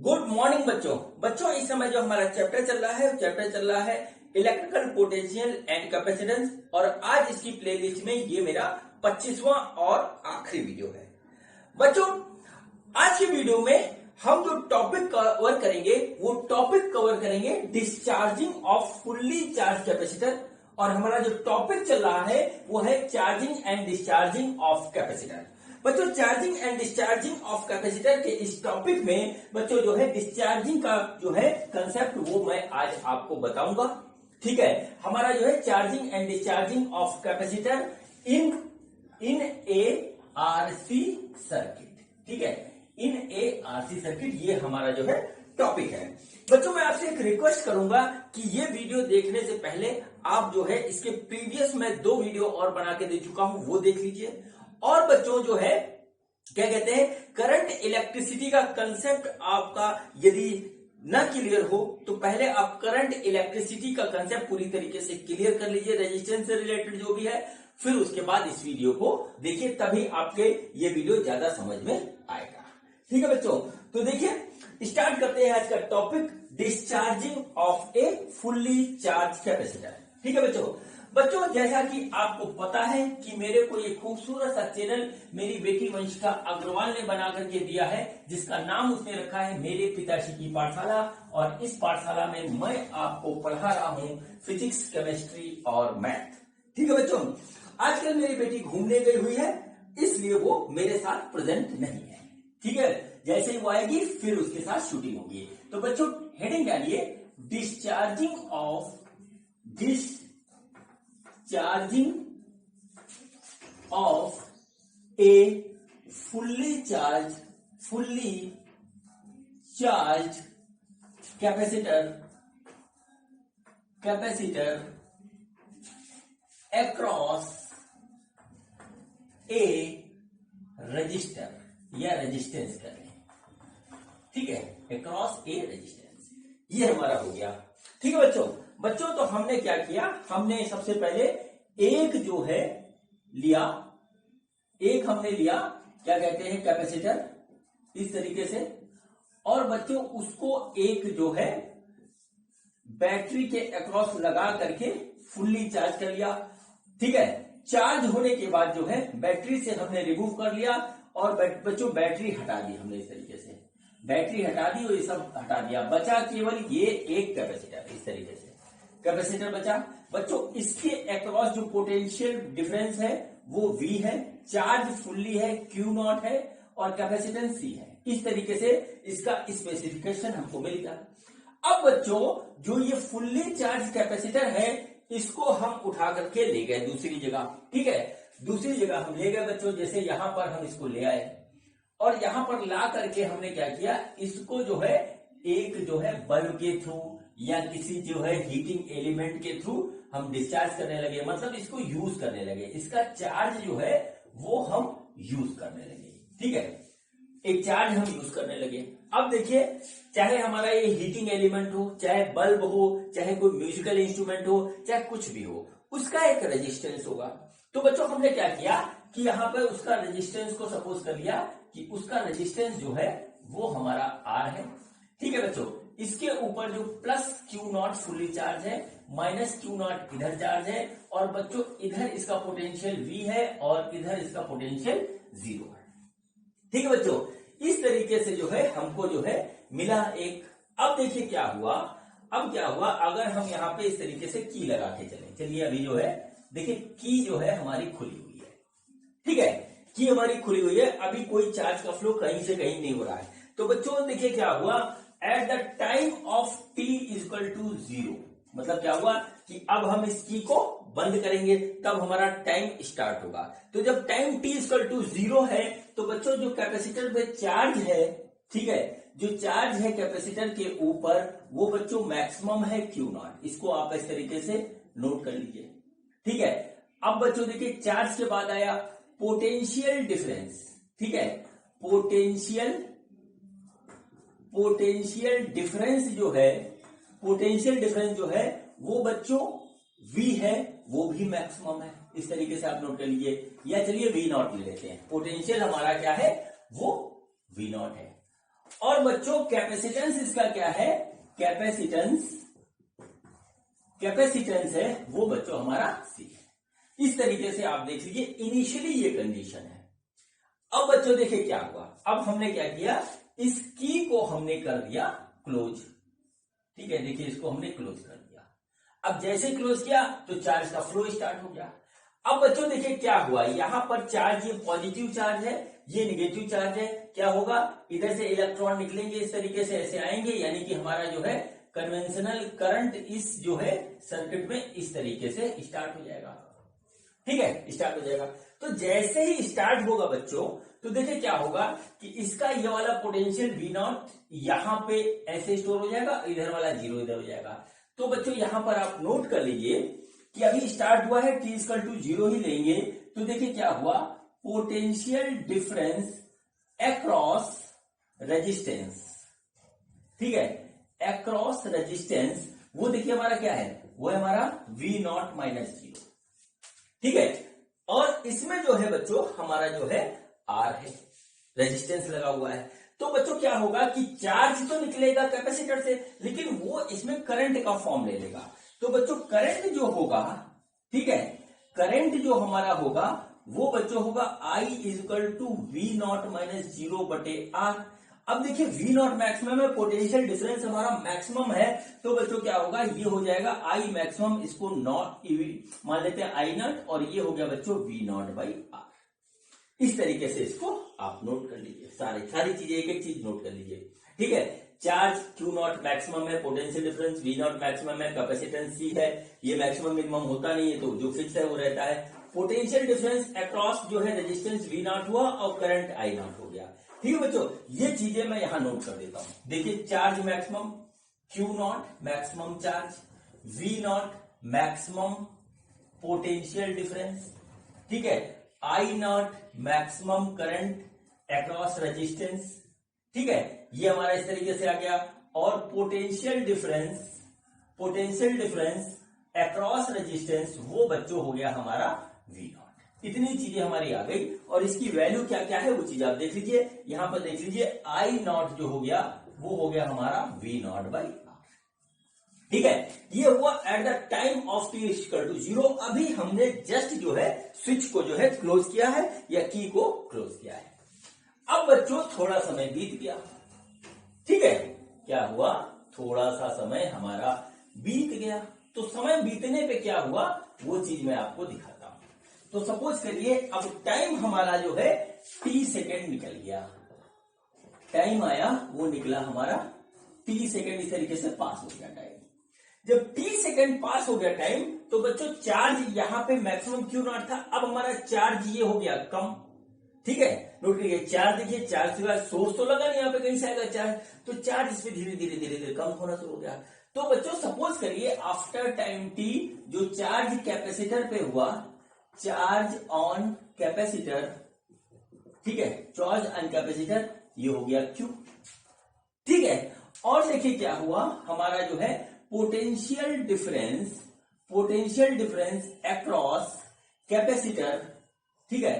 Good morning बच्चों इस समय जो हमारा चैप्टर चल रहा है इलेक्ट्रिकल पोटेंशियल एंड कैपेसिटेंस। और आज इसकी प्लेलिस्ट में ये मेरा 25वां और आखिरी वीडियो है। बच्चों आज के वीडियो में हम जो टॉपिक कवर करेंगे वो टॉपिक कवर करेंगे discharging of fully charge capacitor. और हमारा जो टॉपिक चल रहा है वो है charging and discharging of capacitor. बच्चों charging and discharging of capacitor के इस टॉपिक में बच्चों जो है डिस्चार्जिंग का जो है कंसेप्ट वो मैं आज आपको बताऊंगा। ठीक है, हमारा जो है charging and discharging of capacitor in A RC circuit. ठीक है, इन ए आरसी सर्किट ये हमारा जो है टॉपिक है। बच्चों मैं आपसे एक रिक्वेस्ट करूंगा कि ये वीडियो देखने से पहले आप जो है इसके प्रीवियस मैं 2 वीडियो और बना के दे चुका हूं वो देख लीजिए। और बच्चों जो है क्या कहते हैं करंट इलेक्ट्रिसिटी का कंसेप्ट आपका यदि न क्लियर हो तो पहले आप करंट इलेक्ट्रिसिटी का कंसेप्ट पूरी तरीके से क्लियर कर लीजिए, रेजिस्टेंस से रिलेटेड जो भी है। फिर उसके बाद इस वीडियो को देखिए, तभी आपके ये वीडियो ज्यादा समझ में आएगा। ठीक है बच्चों, तो देखिए स्टार्ट करते हैं आज का topic discharging of A fully charge capacitor. ठीक है बच्चों जैसा कि आपको पता है कि मेरे को ये खूबसूरत सा चैनल मेरी बेटी वंशिका अग्रवाल ने बना करके दिया है, जिसका नाम उसने रखा है मेरे पिताजी की पाठशाला। और इस पाठशाला में मैं आपको पढ़ा रहा हूं फिजिक्स, केमिस्ट्री और मैथ। ठीक है बच्चों, आजकल मेरी बेटी घूमने गई हुई है इसलिए वो मेरे साथ प्रेजेंट नहीं है। ठीक है, जैसे ही वो आएगी फिर उसके साथ शूटिंग होगी। तो बच्चों हेडिंग डालिए discharging of A fully charge capacitor across A register या रेजिस्टेंस कर रहे हैं। ठीक है, अक्रॉस ए रेजिस्टेंस ये हमारा हो गया। ठीक है बच्चों तो हमने क्या किया, हमने सबसे पहले एक जो है हमने लिया क्या कहते हैं कैपेसिटर इस तरीके से। और बच्चों उसको एक जो है बैटरी के अक्रॉस लगा करके फुल्ली चार्ज कर लिया। ठीक है, चार्ज होने के बाद जो है बैटरी से हमने रिमूव कर लिया और बच्चों बैटरी हटा दी हमने इस तरीके से, बैटरी हटा दी और ये सब हटा दिया, बचा केवल ये एक कैपेसिटर। इस तरीके से कैपेसिटर बचा। बच्चों इसके अक्रॉस जो पोटेंशियल डिफरेंस है वो V है, चार्ज फुल्ली है, Q0 है और कैपेसिटेंस C है। इस तरीके से इसका स्पेसिफिकेशन हमको मिल गया। अब बच्चों जो ये फुल्ली चार्ज कैपेसिटर है इसको हम उठा करके ले गए दूसरी जगह। ठीक है, दूसरी जगह हम ले गए बच्चों, जैसे यहां पर हम इसको ले आए और यहां पर ला करके हमने क्या किया, इसको जो है एक जो है बल्ब के थ्रू या किसी जो है हीटिंग एलिमेंट के थ्रू हम डिस्चार्ज करने लगे, मतलब इसको यूज करने लगे, इसका चार्ज जो है वो हम यूज करने लगे। ठीक है, एक चार्ज हम यूज करने लगे। अब देखिए चाहे हमारा ये हीटिंग एलिमेंट हो, चाहे बल्ब हो, चाहे कोई म्यूजिकल इंस्ट्रूमेंट हो, चाहे कुछ भी हो, उसका एक रेजिस्टेंस होगा। तो बच्चों हमने क्या किया कि यहां पर उसका रेजिस्टेंस को सपोज कर लिया कि उसका रेजिस्टेंस जो है वो हमारा R है। ठीक है बच्चों, इसके ऊपर जो प्लस Q0 फुल्ली चार्ज है, माइनस Q0 इधर चार्ज है और बच्चों इधर इसका पोटेंशियल V है और इधर इसका पोटेंशियल 0 है। ठीक है बच्चों, इस तरीके से जो है हमको जो है मिला एक। अब देखिए क्या हुआ, अगर हम यहाँ पे इस तरीके से की लगा के चलिए अभी जो है देखिए की जो है हमारी खुली हुई है। ठीक है, की हमारी खुली हुई है, अभी कोई चार्ज का फ्लो कहीं से कहीं नहीं हो रहा है। तो बच्चों देखिए क्या हुआ, at the time of t equal to 0, मतलब क्या हुआ कि अब हम इस की को बंद करेंगे तब हमारा टाइम स्टार्ट होगा। तो जब टाइम t इक्वल टू 0 है तो बच्चों जो कैपेसिटर पे चार्ज है, ठीक है, जो चार्ज है कैपेसिटर के ऊपर वो बच्चों मैक्सिमम है Q0। इसको आप इस तरीके से नोट कर लीजिए। ठीक है, अब बच्चों देखिए चार्ज के बाद आया पोटेंशियल डिफरेंस। ठीक है, पोटेंशियल डिफरेंस जो है वो बच्चों V है, वो भी मैक्सिमम है। इस तरीके से आप नोट कर लीजिए, या चलिए V0 ले लेते हैं। पोटेंशियल हमारा क्या है, वो V0 है। और बच्चों कैपेसिटेंस इसका क्या है, कैपेसिटेंस है वो बच्चों हमारा C है। इस तरीके से आप देख लीजिए इनिशियली ये कंडीशन है। अब बच्चों देखिए क्या हुआ, अब हमने क्या किया, इस की को हमने कर दिया क्लोज। ठीक है, देखिए इसको हमने क्लोज कर दिया। अब जैसे क्लोज किया तो चार्ज का फ्लो स्टार्ट हो गया। अब बच्चों देखिए क्या हुआ, यहां पर चार्ज ये पॉजिटिव चार्ज है, ये निगेटिव चार्ज है। क्या होगा, इधर से इलेक्ट्रॉन निकलेंगे इस तरीके से, ऐसे आएंगे, यानी कि हमारा जो है कन्वेंशनल करंट इस जो है सर्किट में इस तरीके से स्टार्ट हो जाएगा। ठीक है, स्टार्ट हो जाएगा। तो जैसे ही स्टार्ट होगा बच्चों, तो देखिए क्या होगा कि इसका ये वाला पोटेंशियल V0 यहां पे ऐसे स्टोर हो जाएगा, इधर वाला 0 इधर हो जाएगा। तो बच्चों यहां पर आप नोट कर लीजिए कि अभी स्टार्ट हुआ है, t=0 ही लेंगे, तो देखिए क्या हुआ, पोटेंशियल डिफरेंस अक्रॉस रेजिस्टेंस। ठीक है, अक्रॉस रेजिस्टेंस वो देखिए हमारा क्या है, वो है हमारा V0 - 0। ठीक है, और इसमें जो है बच्चों हमारा जो है R है, रेजिस्टेंस लगा हुआ है। तो बच्चों क्या होगा कि चार्ज तो निकलेगा कैपेसिटर से, लेकिन वो इसमें करंट का फॉर्म ले लेगा। तो बच्चों करंट जो होगा, ठीक है, करंट जो हमारा होगा वो बच्चों होगा I = V0 - 0/R। अब देखिए V0 मैक्सिमम है, पोटेंशियल डिफरेंस हमारा मैक्सिमम है, तो बच्चों क्या होगा, ये हो जाएगा I मैक्सिमम, इसको नॉट मान लेते हैं I0, और ये हो गया बच्चों V0/R। इस तरीके से इसको आप नोट कर लीजिए, सारी चीजें एक एक चीज नोट कर लीजिए। ठीक है, चार्ज Q0 मैक्सिमम है, पोटेंशियल डिफरेंस V0 मैक्सिमम है, कैपेसिटेंस C है, ये मैक्सिमम मिनिमम होता नहीं है, तो जो फिक्स है वो रहता है। पोटेंशियल डिफरेंस अक्रॉस जो है रेजिस्टेंस V0 हुआ और करंट I0 हो गया। ठीक है बच्चों, ये चीजें मैं यहां नोट कर देता हूं। देखिए charge maximum, Q0 maximum charge, V0 maximum potential difference, ठीक है, I0 maximum current across resistance. ठीक है, ये हमारा इस तरीके से आ गया। और पोटेंशियल डिफरेंस अक्रॉस रेजिस्टेंस वो बच्चों हो गया हमारा V0। इतनी चीजें हमारी आ गई, और इसकी वैल्यू क्या क्या है वो चीज आप देख लीजिए। यहां पर देख लीजिए I0 जो हो गया वो हो गया हमारा V0/R। ठीक है, ये हुआ at the time of t=0। अभी हमने जस्ट जो है स्विच को जो है क्लोज किया है, या की को क्लोज किया है। अब बच्चों थोड़ा समय बीत गया। ठीक है, क्या हुआ, थोड़ा सा समय हमारा बीत गया। तो समय बीतने पे क्या हुआ वो चीज मैं आपको दिखाता हूं। तो सपोज करिए अब टाइम हमारा जो है t सेकेंड निकल गया, टाइम आया वो निकला हमारा t सेकेंड, इस तरीके से पास हो गया टाइम। जब t सेकेंड पास हो गया टाइम, तो बच्चों चार्ज यहां पे मैक्सिमम Q0 था, अब हमारा चार्ज ये हो गया कम। ठीक है, नोट करिए, चार्ज देखिए, चार्ज के बाद सोर्स तो लगा नहीं, यहाँ पे कहीं से आएगा चार्ज, तो चार्ज इस पे धीरे धीरे कम होना शुरू हो गया। तो बच्चों सपोज करिए आफ्टर टाइम t जो चार्ज कैपेसिटर पे हुआ, चार्ज ऑन कैपेसिटर, ठीक है, चार्ज ऑन कैपेसिटर, ये हो गया Q। ठीक है, और देखिए क्या हुआ, हमारा जो है पोटेंशियल डिफरेंस अक्रॉस कैपेसिटर, ठीक है,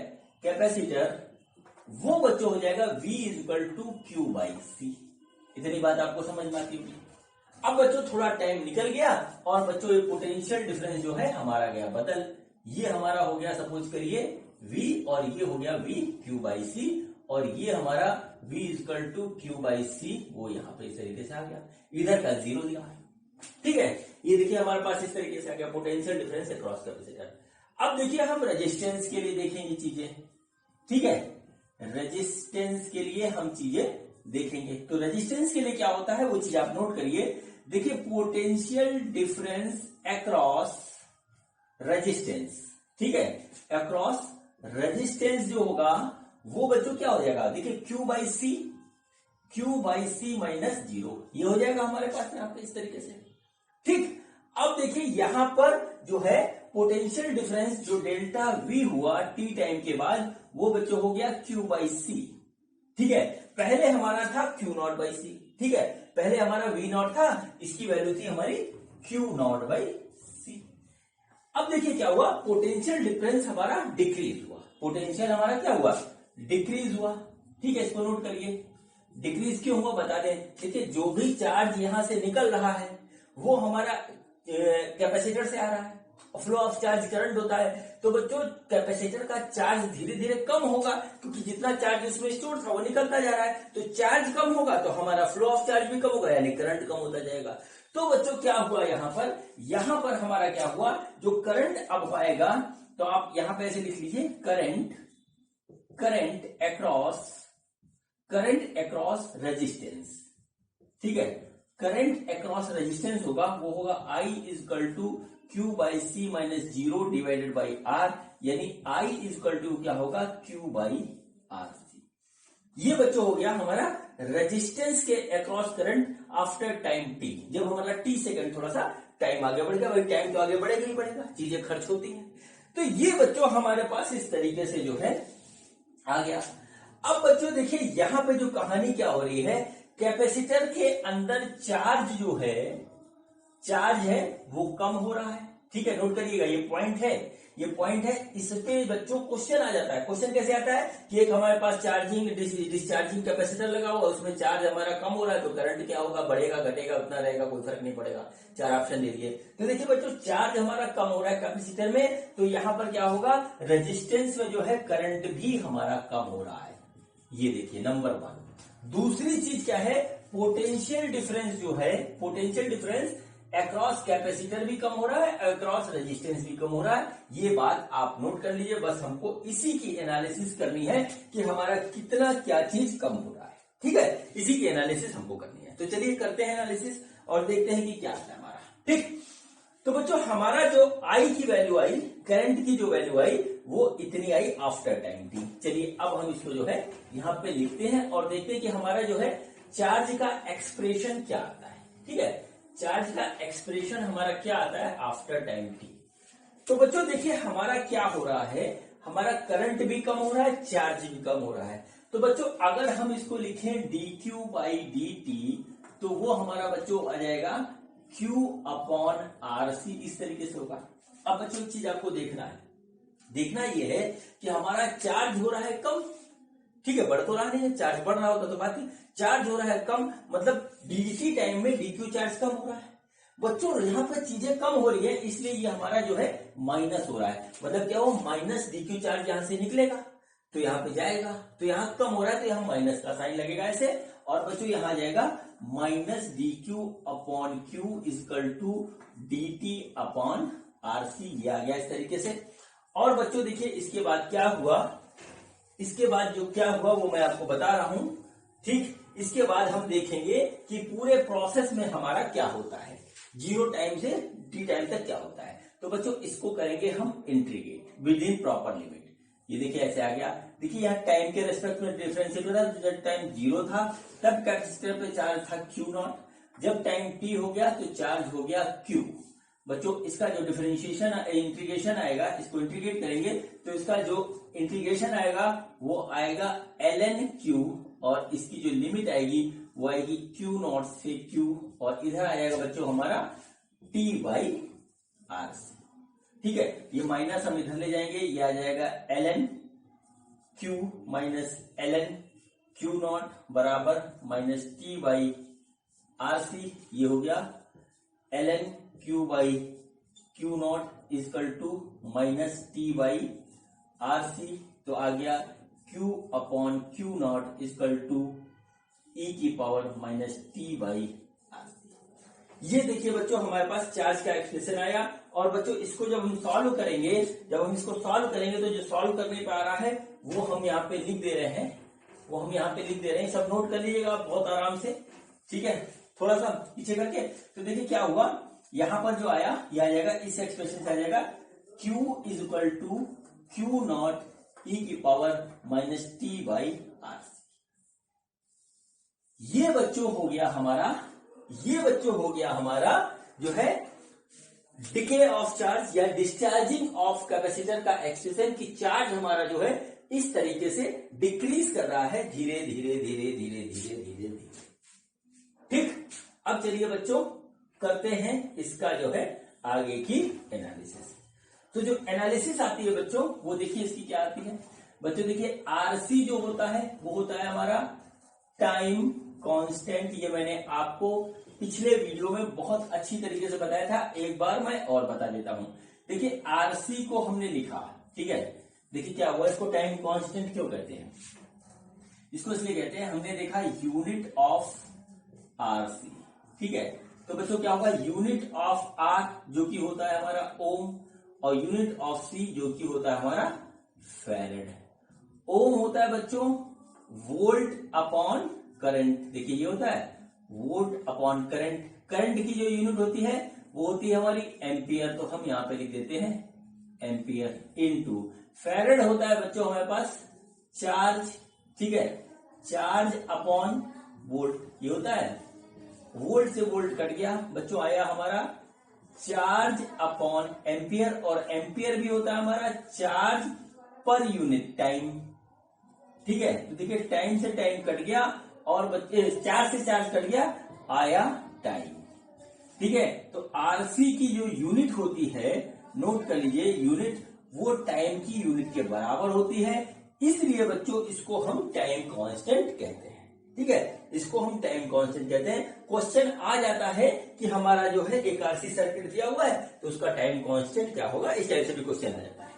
कैपेसिटर वो बच्चों हो जाएगा V = Q/C। इतनी बात आपको समझ में आती होगी। अब बच्चों थोड़ा टाइम निकल गया, और बच्चों ये पोटेंशियल डिफरेंस जो है हमारा गया बदल, ये हमारा हो गया सपोज करिए V, और ये हो गया V Q/C, और ये हमारा V = Q/C वो यहां पे इस तरीके से आ गया, इधर का 0 दिया है। ठीक है, ये देखिए हमारे पास इस तरीके से आ गया पोटेंशियल डिफरेंस अक्रॉस कैपेसिटर। अब देखिए हम रेजिस्टेंस के लिए देखेंगे चीजें। ठीक है, रेजिस्टेंस के लिए हम चीजें देखेंगे। तो रेजिस्टेंस के लिए क्या होता है वो चीज आप नोट करिए। देखिए पोटेंशियल डिफरेंस अक्रॉस रेजिस्टेंस, ठीक है, अक्रॉस रेजिस्टेंस जो होगा वो बच्चों क्या हो जाएगा, देखिए Q/C -0 ये हो जाएगा हमारे पास में आपके इस तरीके से। ठीक, अब देखिए यहां पर जो है पोटेंशियल डिफरेंस जो डेल्टा V हुआ t टाइम के बाद, वो बच्चों हो गया Q/C। ठीक है, पहले हमारा था Q0/C। ठीक है, पहले हमारा V0 था, इसकी वैल्यू थी हमारी Q0/C। अब देखिए क्या हुआ, पोटेंशियल डिफरेंस हमारा डिक्रीज हुआ, पोटेंशियल हमारा क्या हुआ, डिक्रीज हुआ। ठीक है, इसको नोट करिए, डिक्रीज क्यों हुआ बता दें। देखिए जो भी चार्ज यहां से निकल रहा है वो हमारा कैपेसिटर से आ रहा है, फ्लो ऑफ चार्ज करंट होता है। तो बच्चों कैपेसिटर का चार्ज धीरे धीरे कम होगा क्योंकि जितना चार्ज उसमें स्टोर था वो निकलता जा रहा है, तो चार्ज कम होगा तो हमारा फ्लो ऑफ चार्ज भी कम होगा यानी करंट कम होता जाएगा। तो बच्चों क्या हुआ यहां पर हमारा क्या हुआ, जो करंट अब आएगा तो आप यहां पे ऐसे लिख लीजिए करंट अक्रॉस रेजिस्टेंस, ठीक है। करंट अक्रॉस रेजिस्टेंस होगा वो होगा I equal to Q by C minus 0 divided by R, यानी I इजकल टू क्या होगा Q बाई आर सी। ये बच्चों हो गया हमारा रेजिस्टेंस के across current after time t। जब हमारा t सेकंड थोड़ा सा टाइम आगे बढ़ गया, भाई टाइम तो आगे बढ़ेगा ही बढ़ेगा, चीजें खर्च होती हैं। तो ये बच्चों हमारे पास इस तरीके से जो है आ गया। अब बच्चों देखिए यहां पे जो कहानी क्या हो रही है, कैपेसिटर के अंदर चार्ज जो है वो कम हो रहा है, ठीक है। नोट करिएगा ये पॉइंट है। इस पे बच्चों क्वेश्चन आ जाता है। क्वेश्चन कैसे आता है कि एक हमारे पास चार्जिंग डिस्चार्जिंग कैपेसिटर लगा हुआ, उसमें चार्ज हमारा कम हो रहा है तो करंट क्या होगा, बढ़ेगा घटेगा उतना रहेगा, कोई फर्क नहीं पड़ेगा। 4 ऑप्शन दे दिए। तो देखिए बच्चों चार्ज हमारा कम हो रहा है कैपेसिटर में, तो यहां पर क्या होगा, रेजिस्टेंस में जो है करंट भी हमारा कम हो रहा है। ये देखिए नंबर 1। दूसरी चीज क्या है, पोटेंशियल डिफरेंस जो है, पोटेंशियल डिफरेंस अक्रॉस कैपेसिटर भी कम हो रहा है, अक्रॉस रेजिस्टेंस भी कम हो रहा है। ये बात आप नोट कर लीजिए, बस हमको इसी की एनालिसिस करनी है कि हमारा कितना क्या चीज कम हो रहा है, ठीक है। इसी की एनालिसिस हमको करनी है। तो चलिए करते हैं एनालिसिस और देखते हैं कि क्या आता है हमारा, ठीक। तो बच्चों हमारा जो आई की वैल्यू आई, करंट की जो वैल्यू आई वो इतनी आई आफ्टर टाइम टी। चलिए अब हम इसको जो है यहां पे लिखते हैं और देखते हैं कि हमारा जो है चार्ज का एक्सप्रेशन क्या आता है, ठीक है। चार्ज का एक्सप्रेशन हमारा क्या आता है आफ्टर टाइम टी। तो बच्चों देखिए हमारा क्या हो रहा है, हमारा करंट भी कम हो रहा है, चार्ज भी कम हो रहा है। तो बच्चों अगर हम इसको लिखें dq बाई dt तो वो हमारा बच्चों आ जाएगा Q अपॉन RC, इस तरीके से होगा। अब बच्चों एक चीज आपको देखना ये है कि हमारा चार्ज हो रहा है कम, ठीक है, बढ़ तो रहा नहीं है, चार्ज बढ़ रहा होता तो बात ही, चार्ज हो रहा है कम मतलब dt टाइम में dq चार्ज कम हो रहा है। बच्चों यहाँ पर चीजें कम हो रही है इसलिए ये हमारा जो है माइनस हो रहा है, मतलब क्या हो, माइनस dq चार्ज यहां से निकलेगा तो यहाँ पे जाएगा, तो यहाँ कम हो रहा है तो यहाँ माइनस का साइन लगेगा ऐसे, और बच्चों यहाँ आ जाएगा minus dq upon q equal to dt upon RC, ये आ गया इस तरीके से। और बच्चों देखिए इसके बाद क्या हुआ, इसके बाद जो क्या हुआ वो मैं आपको बता रहा हूं, ठीक। इसके बाद हम देखेंगे कि पूरे प्रोसेस में हमारा क्या होता है, 0 टाइम से t टाइम तक क्या होता है। तो बच्चों इसको करेंगे हम integrate with in proper limit. ये देखिए ऐसे आ गया। देखिए यहाँ टाइम के रेस्पेक्ट में डिफरेंशिएट हो रहा है, जब टाइम 0 था तब कैपेसिटर पे चार्ज था Q0, जब टाइम t हो गया तो चार्ज हो गया Q। बच्चों इसका जो डिफरेंशिएशन इंटीग्रेशन आएगा, इसको इंटीग्रेट करेंगे तो इसका जो इंटीग्रेशन आएगा वो आएगा ln Q, और इसकी जो लिमिट आएगी वो आएगी Q0 से Q, और इधर आ जाएगा बच्चों हमारा t बाई RC, ठीक है। ये माइनस हम इधर ले जाएंगे, ये आ जाएगा ln Q minus ln Q0 बराबर माइनस t बाई RC, ये हो गया ln Q by Q0 equal to minus t by RC, तो आ गया Q upon Q0 equal to e की power minus t by RC। ये देखिए बच्चों हमारे पास चार्ज का एक्सप्रेशन आया। और बच्चों इसको जब हम सॉल्व करेंगे, तो जो सॉल्व करने पे आ रहा है वो हम यहाँ पे लिख दे रहे हैं, सब नोट कर लीजिएगा बहुत आराम से, ठीक है। थोड़ा सा पीछे करके तो देखिए क्या हुआ, यहां पर जो आया ये आ जाएगा, इस एक्सप्रेशन से आ जाएगा Q is equal to Q0 e की power minus t by RC। ये बच्चों हो गया हमारा जो है डिके ऑफ चार्ज या डिस्चार्जिंग ऑफ कैपेसिटर का एक्सप्रेशन, कि चार्ज हमारा जो है इस तरीके से डिक्रीज कर रहा है धीरे धीरे धीरे धीरे धीरे धीरे धीरे, ठीक। अब चलिए बच्चों करते हैं इसका जो है आगे की एनालिसिस। तो जो एनालिसिस आती है बच्चों वो देखिए इसकी क्या आती है। बच्चों देखिए RC जो होता है वो होता है हमारा टाइम कांस्टेंट, ये मैंने आपको पिछले वीडियो में बहुत अच्छी तरीके से बताया था, एक बार मैं और बता देता हूं। देखिए आरसी को हमने लिखा, ठीक है, देखिए क्या हुआ, इसको टाइम कांस्टेंट क्यों कहते हैं, इसको इसलिए कहते हैं, हमने देखा यूनिट ऑफ आरसी, ठीक है। तो बच्चों क्या होगा, यूनिट ऑफ आर जो कि होता है हमारा ओम, और यूनिट ऑफ सी जो कि होता है हमारा फैरेड। ओम होता है बच्चों वोल्ट अपॉन करंट, देखिए ये होता है वोल्ट अपॉन करंट। करंट की जो यूनिट होती है वो होती है हमारी एम्पियर, तो हम यहां पे लिख देते हैं एम्पियर। इनटू फैरेड होता है बच्चों हमारे पास चार्ज, ठीक है, चार्ज अपॉन वोल्ट, ये होता है वोल्ट से वोल्ट कट गया बच्चों, आया हमारा चार्ज अपॉन एम्पियर, और एम्पियर भी होता है हमारा चार्ज पर यूनिट टाइम, ठीक है। तो देखिए टाइम से टाइम कट गया और बच्चे चार्ज से चार्ज कट गया, आया टाइम, ठीक है। तो आरसी की जो यूनिट होती है, नोट कर लीजिए, यूनिट वो टाइम की यूनिट के बराबर होती है, इसलिए बच्चों इसको हम टाइम कांस्टेंट कहते हैं, ठीक है, इसको हम टाइम कांस्टेंट कहते हैं। क्वेश्चन आ जाता है कि हमारा जो है एक आरसी सर्किट दिया हुआ है तो उसका टाइम कांस्टेंट क्या होगा, इस टाइप से भी क्वेश्चन आ जाता है,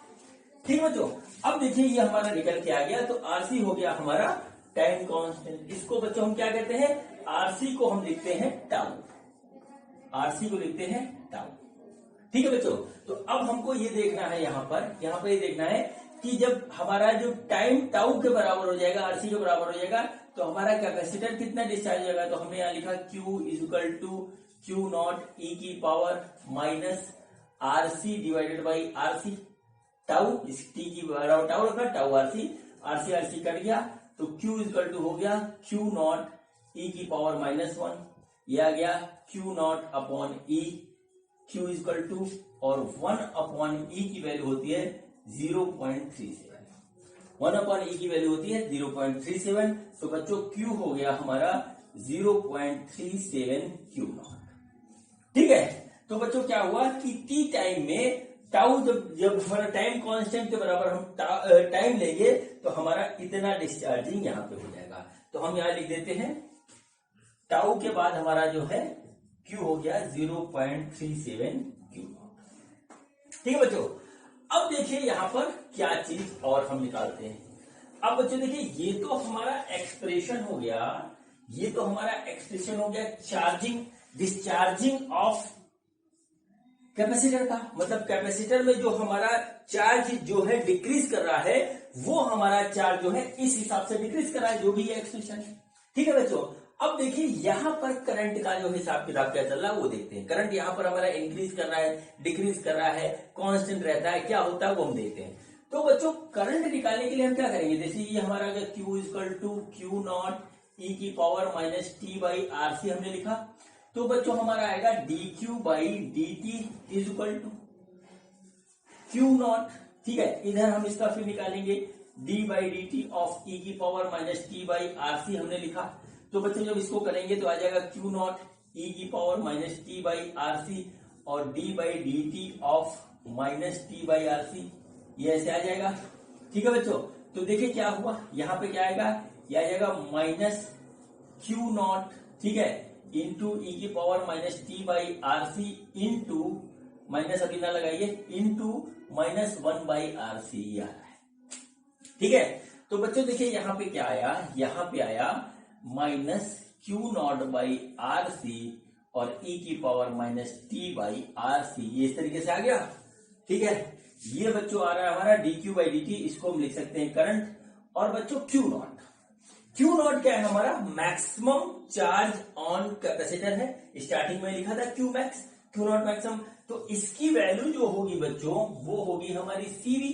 ठीक है बच्चों। अब देखिए ये हमारा निकल के आ गया, तो आरसी हो गया हमारा टाइम कांस्टेंट। इसको बच्चों हम क्या कहते हैं, आरसी को हम लिखते हैं टाउ, आरसी को लिखते हैं टाउ, ठीक है बच्चों। तो अब हमको ये देखना है यहाँ पर ये देखना है कि जब हमारा जो टाइम टाउ के बराबर हो जाएगा, आरसी के बराबर हो जाएगा, तो हमारा कैपेसिटर कितना डिस्चार्ज हो जाएगा। तो हमने यहाँ लिखा Q is equal to Q naught E की power minus RC divided by RC, tau इस टी की बराबर टाउ रखा, tau RC, RC RC cut गया, तो Q इज इक्वल टू हो गया Q नॉट ई की पावर -1, ये आ गया Q not upon E, Q is equal to, और 1 अपॉन ई की वैल्यू होती है 0.37, 1 अपॉन ई की वैल्यू होती है 0.37, तो बच्चों Q हो गया हमारा 0.37 Q नॉट, ठीक है। तो बच्चों क्या हुआ कि टी टाइम में टाउ जब हमारा टाइम कांस्टेंट के बराबर हम टाइम लेंगे तो हमारा इतना डिस्चार्जिंग यहाँ पे हो जाएगा, तो हम यहाँ लिख देते हैं टाउ के बाद हमारा जो है Q हो गया 0.37 Q नॉट, ठीक है बच्चों। अब देखिए यहां पर क्या चीज और हम निकालते हैं। अब बच्चों देखिए ये तो हमारा एक्सप्रेशन हो गया, ये तो हमारा एक्सप्रेशन हो गया चार्जिंग डिस्चार्जिंग ऑफ कैपेसिटर का, मतलब कैपेसिटर में जो हमारा चार्ज जो है डिक्रीज कर रहा है, वो हमारा चार्ज जो है इस हिसाब से डिक्रीज कर रहा है, जो भी ये एक्सप्रेशन है, ठीक है बच्चों। अब देखिए यहां पर करंट का जो हिसाब किताब क्या चल रहा है वो देखते हैं। करंट यहां पर हमारा इंक्रीज कर रहा है, डिक्रीज कर रहा है, कांस्टेंट रहता है, क्या होता है वो हम देखते हैं। तो बच्चों करंट निकालने के लिए हम क्या करेंगे, जैसे ये हमारा Q equal to Q naught E की power minus T by RC हमने लिखा, तो बच्चों हमारा आएगा dq by dt is equal to Q naught, ठीक है। इधर हम इसका फिर निकालेंगे d by D T of E की power minus T by RC हमने लिखा, तो बच्चों जब इसको करेंगे तो आ जाएगा क्यू नॉट ई की power minus T by RC और D by D T of minus T by RC, ये ऐसे आ जाएगा, ठीक है बच्चों। तो देखिए क्या हुआ, यहाँ पे क्या आएगा, ये आ जाएगा माइनस क्यू नॉट, ठीक है, इंटू ई की power minus T by RC into minus अभी ना लगाइए, इंटू -1 बाई आरसी आ रहा है, ठीक है। तो बच्चों देखिए यहाँ पे क्या आया, यहाँ पे आया minus Q not by RC और ई की power minus T by RC, ये इस तरीके से आ गया, ठीक है। ये बच्चों आ रहा है हमारा D Q by D T, इसको हम लिख सकते हैं करंट। और बच्चों क्यू नॉट क्या है हमारा, मैक्सिमम चार्ज ऑन कैपेसिटर है, स्टार्टिंग में लिखा था क्यू नॉट मैक्सिमम, तो इसकी वैल्यू जो होगी बच्चों वो होगी हमारी सीवी।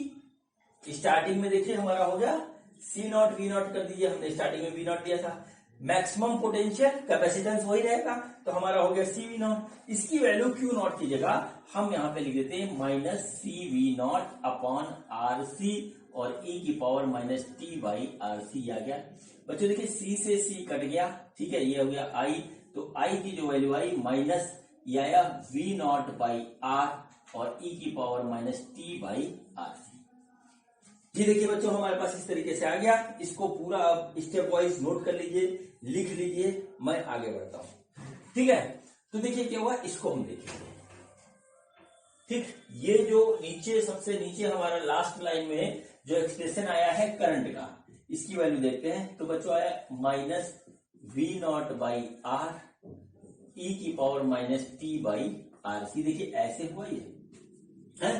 स्टार्टिंग में देखिए हमारा हो गया सी नॉट वी नॉट कर दीजिए, हमने स्टार्टिंग में वी नॉट दिया था, मैक्सिमम पोटेंशियल कैपेसिटेंस वही रहेगा, तो हमारा हो गया सी वी नॉट। इसकी वैल्यू क्यू नॉट की जगह हम यहां पे लिख देते हैं minus C V naught upon R C और ई की power minus T by R C आ गया। बच्चों देखिए सी से सी कट गया, ठीक है, ये हो गया आई, तो आई की जो वैल्यू आई माइनस ये आया वी नॉट बाई आर और ई की power minus T by R C. जी देखिए बच्चों हमारे पास इस तरीके से आ गया, इसको पूरा स्टेप वाइज नोट कर लीजिए। लिख लीजिए, मैं आगे बढ़ता हूं। ठीक है, तो देखिए क्या हुआ, इसको हम देखेंगे। ठीक, ये जो नीचे सबसे नीचे हमारा लास्ट लाइन में जो एक्सप्रेशन आया है करंट का, इसकी वैल्यू देखते हैं। तो बच्चों आया माइनस V0/R e की पावर माइनस T/RC। देखिए ऐसे हुआ ये है।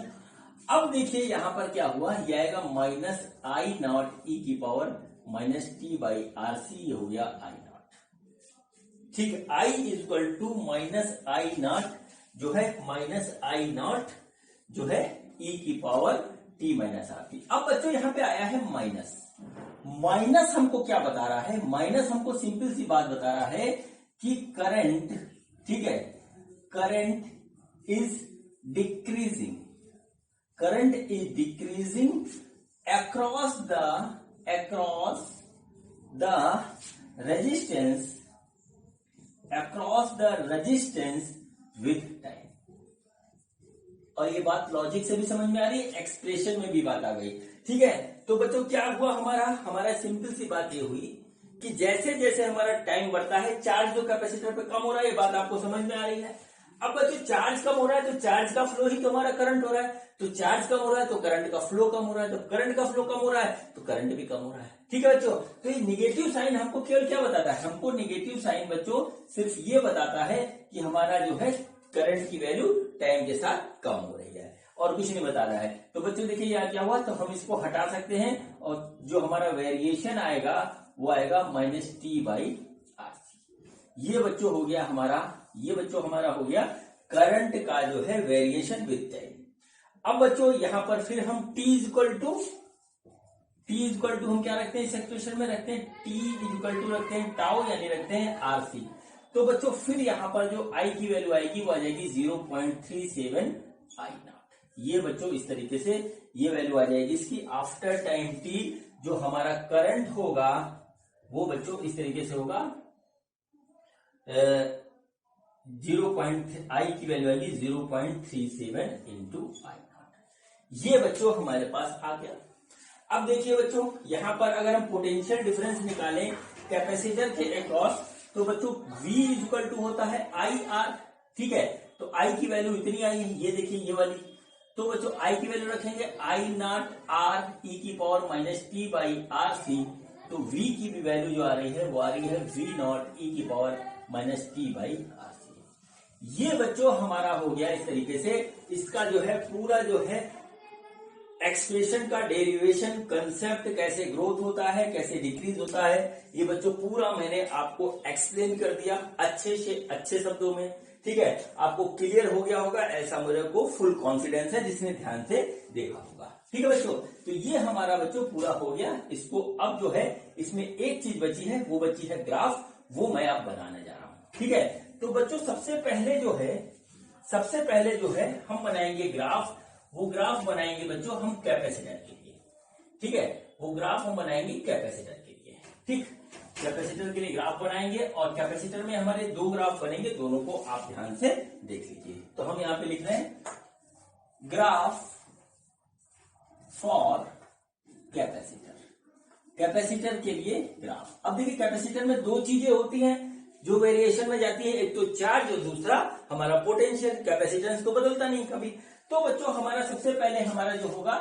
अब देखिए यहां पर क्या हुआ, ये आएगा माइनस I0 e की पावर माइनस T/RC, हो गया I0। ठीक, I equal to minus I0 जो है माइनस I0 जो है e की पावर T-RC। अब बच्चों यहां पे आया है माइनस। माइनस हमको क्या बता रहा है, माइनस हमको सिंपल सी बात बता रहा है कि करंट, ठीक है, current is decreasing, current is decreasing across the resistance, across the resistance with time. और ये बात लॉजिक से भी समझ में आ रही है, एक्सप्रेशन में भी बात आ गई। ठीक है, तो बच्चों क्या हुआ, हमारा सिंपल सी बात ये हुई कि जैसे जैसे हमारा टाइम बढ़ता है, चार्ज जो कैपेसिटर पे कम हो रहा है, ये बात आपको समझ में आ रही है। अब बच्चों चार्ज कम हो रहा है तो चार्ज का फ्लो ही तो हमारा करंट हो रहा है, तो चार्ज कम हो रहा है तो करंट का फ्लो कम हो रहा है, तो करंट का फ्लो कम हो रहा है तो करंट भी कम हो रहा है। ठीक है बच्चों, तो ये निगेटिव साइन हमको केवल क्या बताता है, हमको निगेटिव साइन बच्चों सिर्फ ये बताता है कि हमारा जो है करंट की वैल्यू टाइम के साथ कम हो रही है, और कुछ नहीं बता रहा है। तो बच्चों देखिए यहाँ क्या हुआ, तो हम इसको हटा सकते हैं और जो हमारा वेरिएशन आएगा वो आएगा माइनस T/RC। ये बच्चों हो गया हमारा, ये बच्चों हमारा हो गया करंट का जो है वेरिएशन विद टाइम। अब बच्चों यहां पर फिर हम T इक्वल टू हम क्या रखते हैं इस एक्सप्रेशन में, रखते हैं T इक्वल टू रखते हैं टाउ, यानी रखते हैं RC। तो बच्चों फिर यहां पर जो I की वैल्यू आएगी वो आ जाएगी 0.37 I0। ये बच्चों इस तरीके से ये वैल्यू आ जाएगी इसकी आफ्टर टाइम T। जो हमारा करंट होगा वो बच्चों इस तरीके से होगा, 0. I की वैल्यू आएगी 0.37 इंटू I0। ये बच्चों हमारे पास आ गया। अब देखिए बच्चों यहां पर अगर हम पोटेंशियल डिफरेंस निकालें कैपेसिटर के अक्रॉस, तो बच्चों V इक्वल टू होता है IR। ठीक है, तो I की वैल्यू इतनी आई है, ये देखिए ये वाली। तो बच्चों I की वैल्यू रखेंगे I0 R e की पावर माइनस T/RC। तो V की भी वैल्यू जो आ रही है वो आ रही है V0 e की पावर माइनस T/RC। ये बच्चों हमारा हो गया इस तरीके से। इसका जो है पूरा जो है एक्सप्रेशन का डेरिवेशन, कंसेप्ट, कैसे ग्रोथ होता है, कैसे डिक्रीज होता है, ये बच्चों पूरा मैंने आपको एक्सप्लेन कर दिया अच्छे से अच्छे शब्दों में। ठीक है, आपको क्लियर हो गया होगा, ऐसा मुझे को फुल कॉन्फिडेंस है जिसने ध्यान से देखा होगा। ठीक है बच्चों, तो ये हमारा बच्चों पूरा हो गया। इसको अब जो है इसमें एक चीज बची है, वो बची है ग्राफ, वो मैं अब बनाने जा रहा हूं। ठीक है, तो बच्चों सबसे पहले जो है हम बनाएंगे ग्राफ। वो ग्राफ बनाएंगे बच्चों हम कैपेसिटर के लिए। ठीक है, वो ग्राफ हम बनाएंगे कैपेसिटर के लिए। ठीक, कैपेसिटर के लिए ग्राफ बनाएंगे और कैपेसिटर में हमारे दो ग्राफ बनेंगे, दोनों को आप ध्यान से देख लीजिए। तो हम यहां पे लिख रहे हैं ग्राफ फॉर कैपेसिटर, कैपेसिटर के लिए ग्राफ। अब देखिए कैपेसिटर में दो चीजें होती हैं जो वेरिएशन में जाती है, एक तो चार्ज और दूसरा हमारा पोटेंशियल। कैपेसिटेंस तो बदलता नहीं कभी। तो बच्चों हमारा सबसे पहले हमारा जो होगा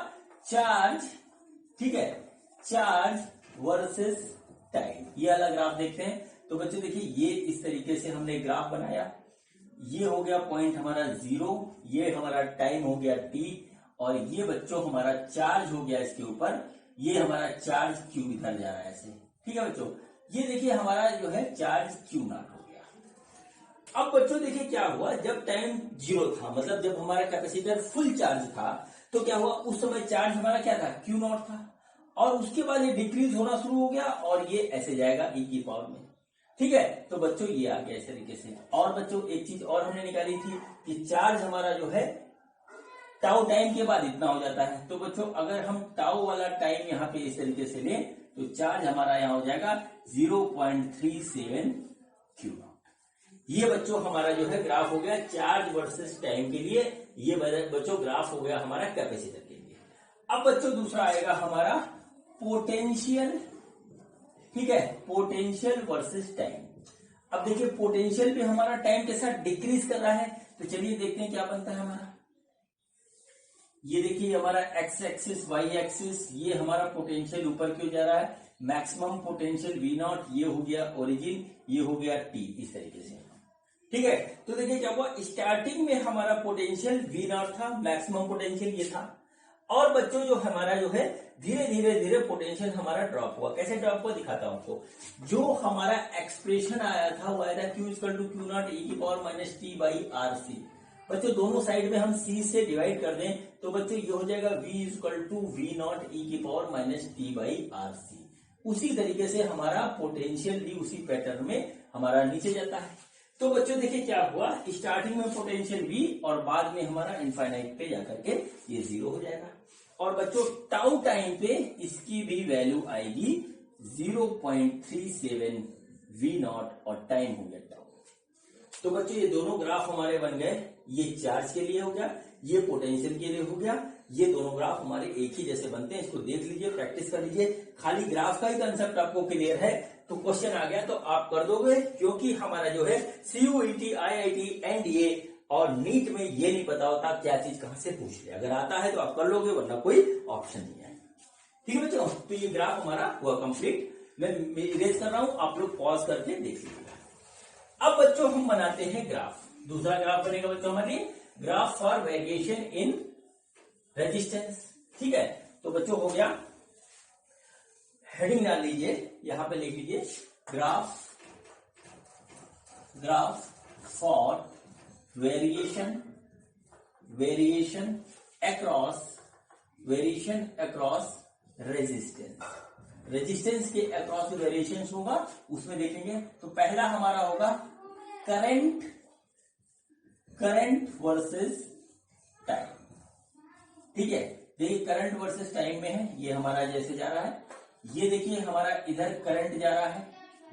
चार्ज, ठीक है, चार्ज वर्सेस टाइम, ये वाला ग्राफ देखते हैं। तो बच्चों देखिए ये इस तरीके से हमने ग्राफ बनाया। ये हो गया पॉइंट हमारा 0, ये हमारा टाइम हो गया T, और ये बच्चों हमारा चार्ज हो गया इसके ऊपर, ये हमारा चार्ज Q इधर जा रहा है ऐसे। ठीक है बच्चों, ये देखिए हमारा जो है चार्ज Q0 हो गया। अब बच्चों देखिए क्या हुआ, जब टाइम 0 था, मतलब जब हमारा कैपेसिटर फुल चार्ज था, तो क्या हुआ, उस समय चार्ज हमारा क्या था, Q0 था, और उसके बाद ये डिक्रीज होना शुरू हो गया और ये ऐसे जाएगा e की पावर में। ठीक है, तो बच्चों ये आ गया इस तरीके से। और बच्चों एक चीज और हमने निकाली थी कि चार्ज हमारा जो है टाउ टाइम के बाद इतना हो जाता है। तो बच्चों अगर हम टाउ वाला टाइम यहाँ पे इस तरीके से लें, तो चार्ज हमारा यहाँ हो जाएगा 0.37 Q0। ये बच्चों हमारा जो है ग्राफ हो गया चार्ज वर्सेस टाइम के लिए। ये बच्चों ग्राफ हो गया हमारा कैपेसिटर के लिए। अब बच्चों दूसरा आएगा हमारा पोटेंशियल ठीक है, पोटेंशियल वर्सेस टाइम। अब देखिए पोटेंशियल भी हमारा टाइम के साथ डिक्रीज कर रहा है, तो चलिए देखते हैं क्या बनता है हमारा। ये देखिए हमारा एक्स एक्सिस वाई एक्सिस, ये हमारा पोटेंशियल ऊपर क्यों जा रहा है, मैक्सिमम पोटेंशियल वी नॉट, ये हो गया ओरिजिन, ये हो गया टी, इस तरीके से। ठीक है, तो देखिए क्या हुआ, स्टार्टिंग में हमारा पोटेंशियल वी नॉट था, मैक्सिमम पोटेंशियल ये था, और बच्चों जो हमारा जो है धीरे धीरे धीरे पोटेंशियल हमारा ड्रॉप हुआ। कैसे ड्रॉप हुआ दिखाता हूं आपको। जो हमारा एक्सप्रेशन आया था वो आया था Q equal to Q naught E की power minus T by R C. बच्चों दोनों साइड में हम सी से डिवाइड कर दें तो बच्चों ये हो जाएगा V equal to V naught E की power minus T by R C. उसी तरीके से हमारा पोटेंशियल भी उसी पैटर्न में हमारा नीचे जाता है। तो बच्चों देखिए क्या हुआ, स्टार्टिंग में पोटेंशियल वी और बाद में हमारा इनफाइनाइट पे जाकर के ये जीरो हो जाएगा। और बच्चों टाउ टाइम पे इसकी भी वैल्यू आएगी 0.37 वी नॉट और टाइम हो गया टाउ। तो बच्चों ये दोनों ग्राफ हमारे बन गए, ये चार्ज के लिए हो गया, ये पोटेंशियल के लिए हो गया। ये दोनों ग्राफ हमारे एक ही जैसे बनते हैं, इसको देख लीजिए, प्रैक्टिस कर लीजिए। खाली ग्राफ का ही कंसेप्ट आपको क्लियर है तो क्वेश्चन आ गया तो आप कर दोगे, क्योंकि हमारा जो है सीयूईटी, आईआईटी, एनडीए और नीट में ये नहीं पता होता क्या चीज कहां से पूछ ले। अगर आता है तो आप कर लोगे, वरना कोई ऑप्शन नहीं है। ठीक है बच्चों, तो ये ग्राफ हमारा हुआ कंप्लीट। मैं इरेज कर रहा हूं, आप लोग पॉज करके देख लीजिएगा। अब बच्चों हम बनाते हैं ग्राफ। दूसरा ग्राफ बनेगा बच्चों हमारी graph for variation in resistance. ठीक है, तो बच्चों हो गया, हेडिंग डाल लीजिए, यहां पे लिख लीजिए graph for variation across resistance के अक्रॉस जो वेरिएशन होगा उसमें देखेंगे। तो पहला हमारा होगा करंट वर्सेस टाइम। ठीक है, देखिए करंट वर्सेस टाइम में है, ये हमारा जैसे जा रहा है, ये देखिए हमारा इधर करंट जा रहा है,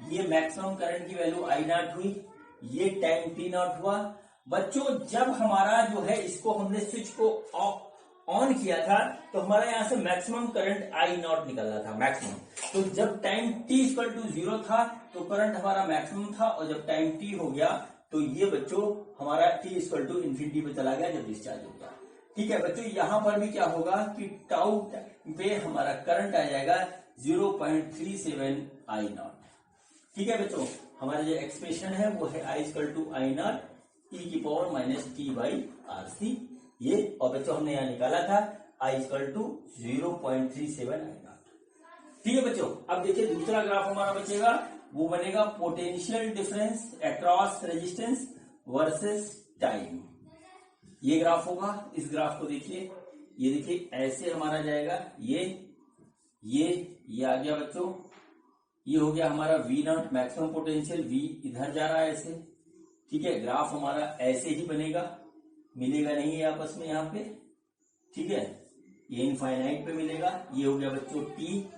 ये मैक्सिमम करंट की वैल्यू आई नॉट हुई, ये टाइम टी नॉट हुआ। बच्चों जब हमारा जो है इसको हमने स्विच को ऑन किया था तो हमारा यहां से मैक्सिमम करंट आई नॉट निकल रहा था, मैक्सिमम। तो जब टाइम टी इक्वल टू 0 था तो करंट हमारा मैक्सिमम था, और जब टाइम टी हो गया तो ये बच्चों हमारा टी इक्वल टू इन्फिनिटी पे चला गया जब डिस्चार्ज हो गया। ठीक है बच्चों, यहां पर भी क्या होगा कि टाउ पे हमारा करंट आ जाएगा 0.37 आई नॉट। ठीक है बच्चों, हमारा जो एक्सप्रेशन है वो है I equal to I not E की power minus T by R C, ये। और बच्चों हमने यहां निकाला था I equal to 0.37 I not. ठीक है बच्चों, अब देखिए दूसरा ग्राफ हमारा बचेगा, वो बनेगा potential difference across resistance versus time. ये ग्राफ होगा, इस ग्राफ को देखिए, ये देखिए ऐसे हमारा जाएगा, ये आ गया बच्चों, ये हो गया हमारा V not maximum potential, V इधर जा रहा है ऐसे। ठीक है, ग्राफ हमारा ऐसे ही बनेगा, मिलेगा नहीं है आपस में यहाँ पे। ठीक है, ये इनफाइनाइट पे मिलेगा, ये हो गया बच्चों टी।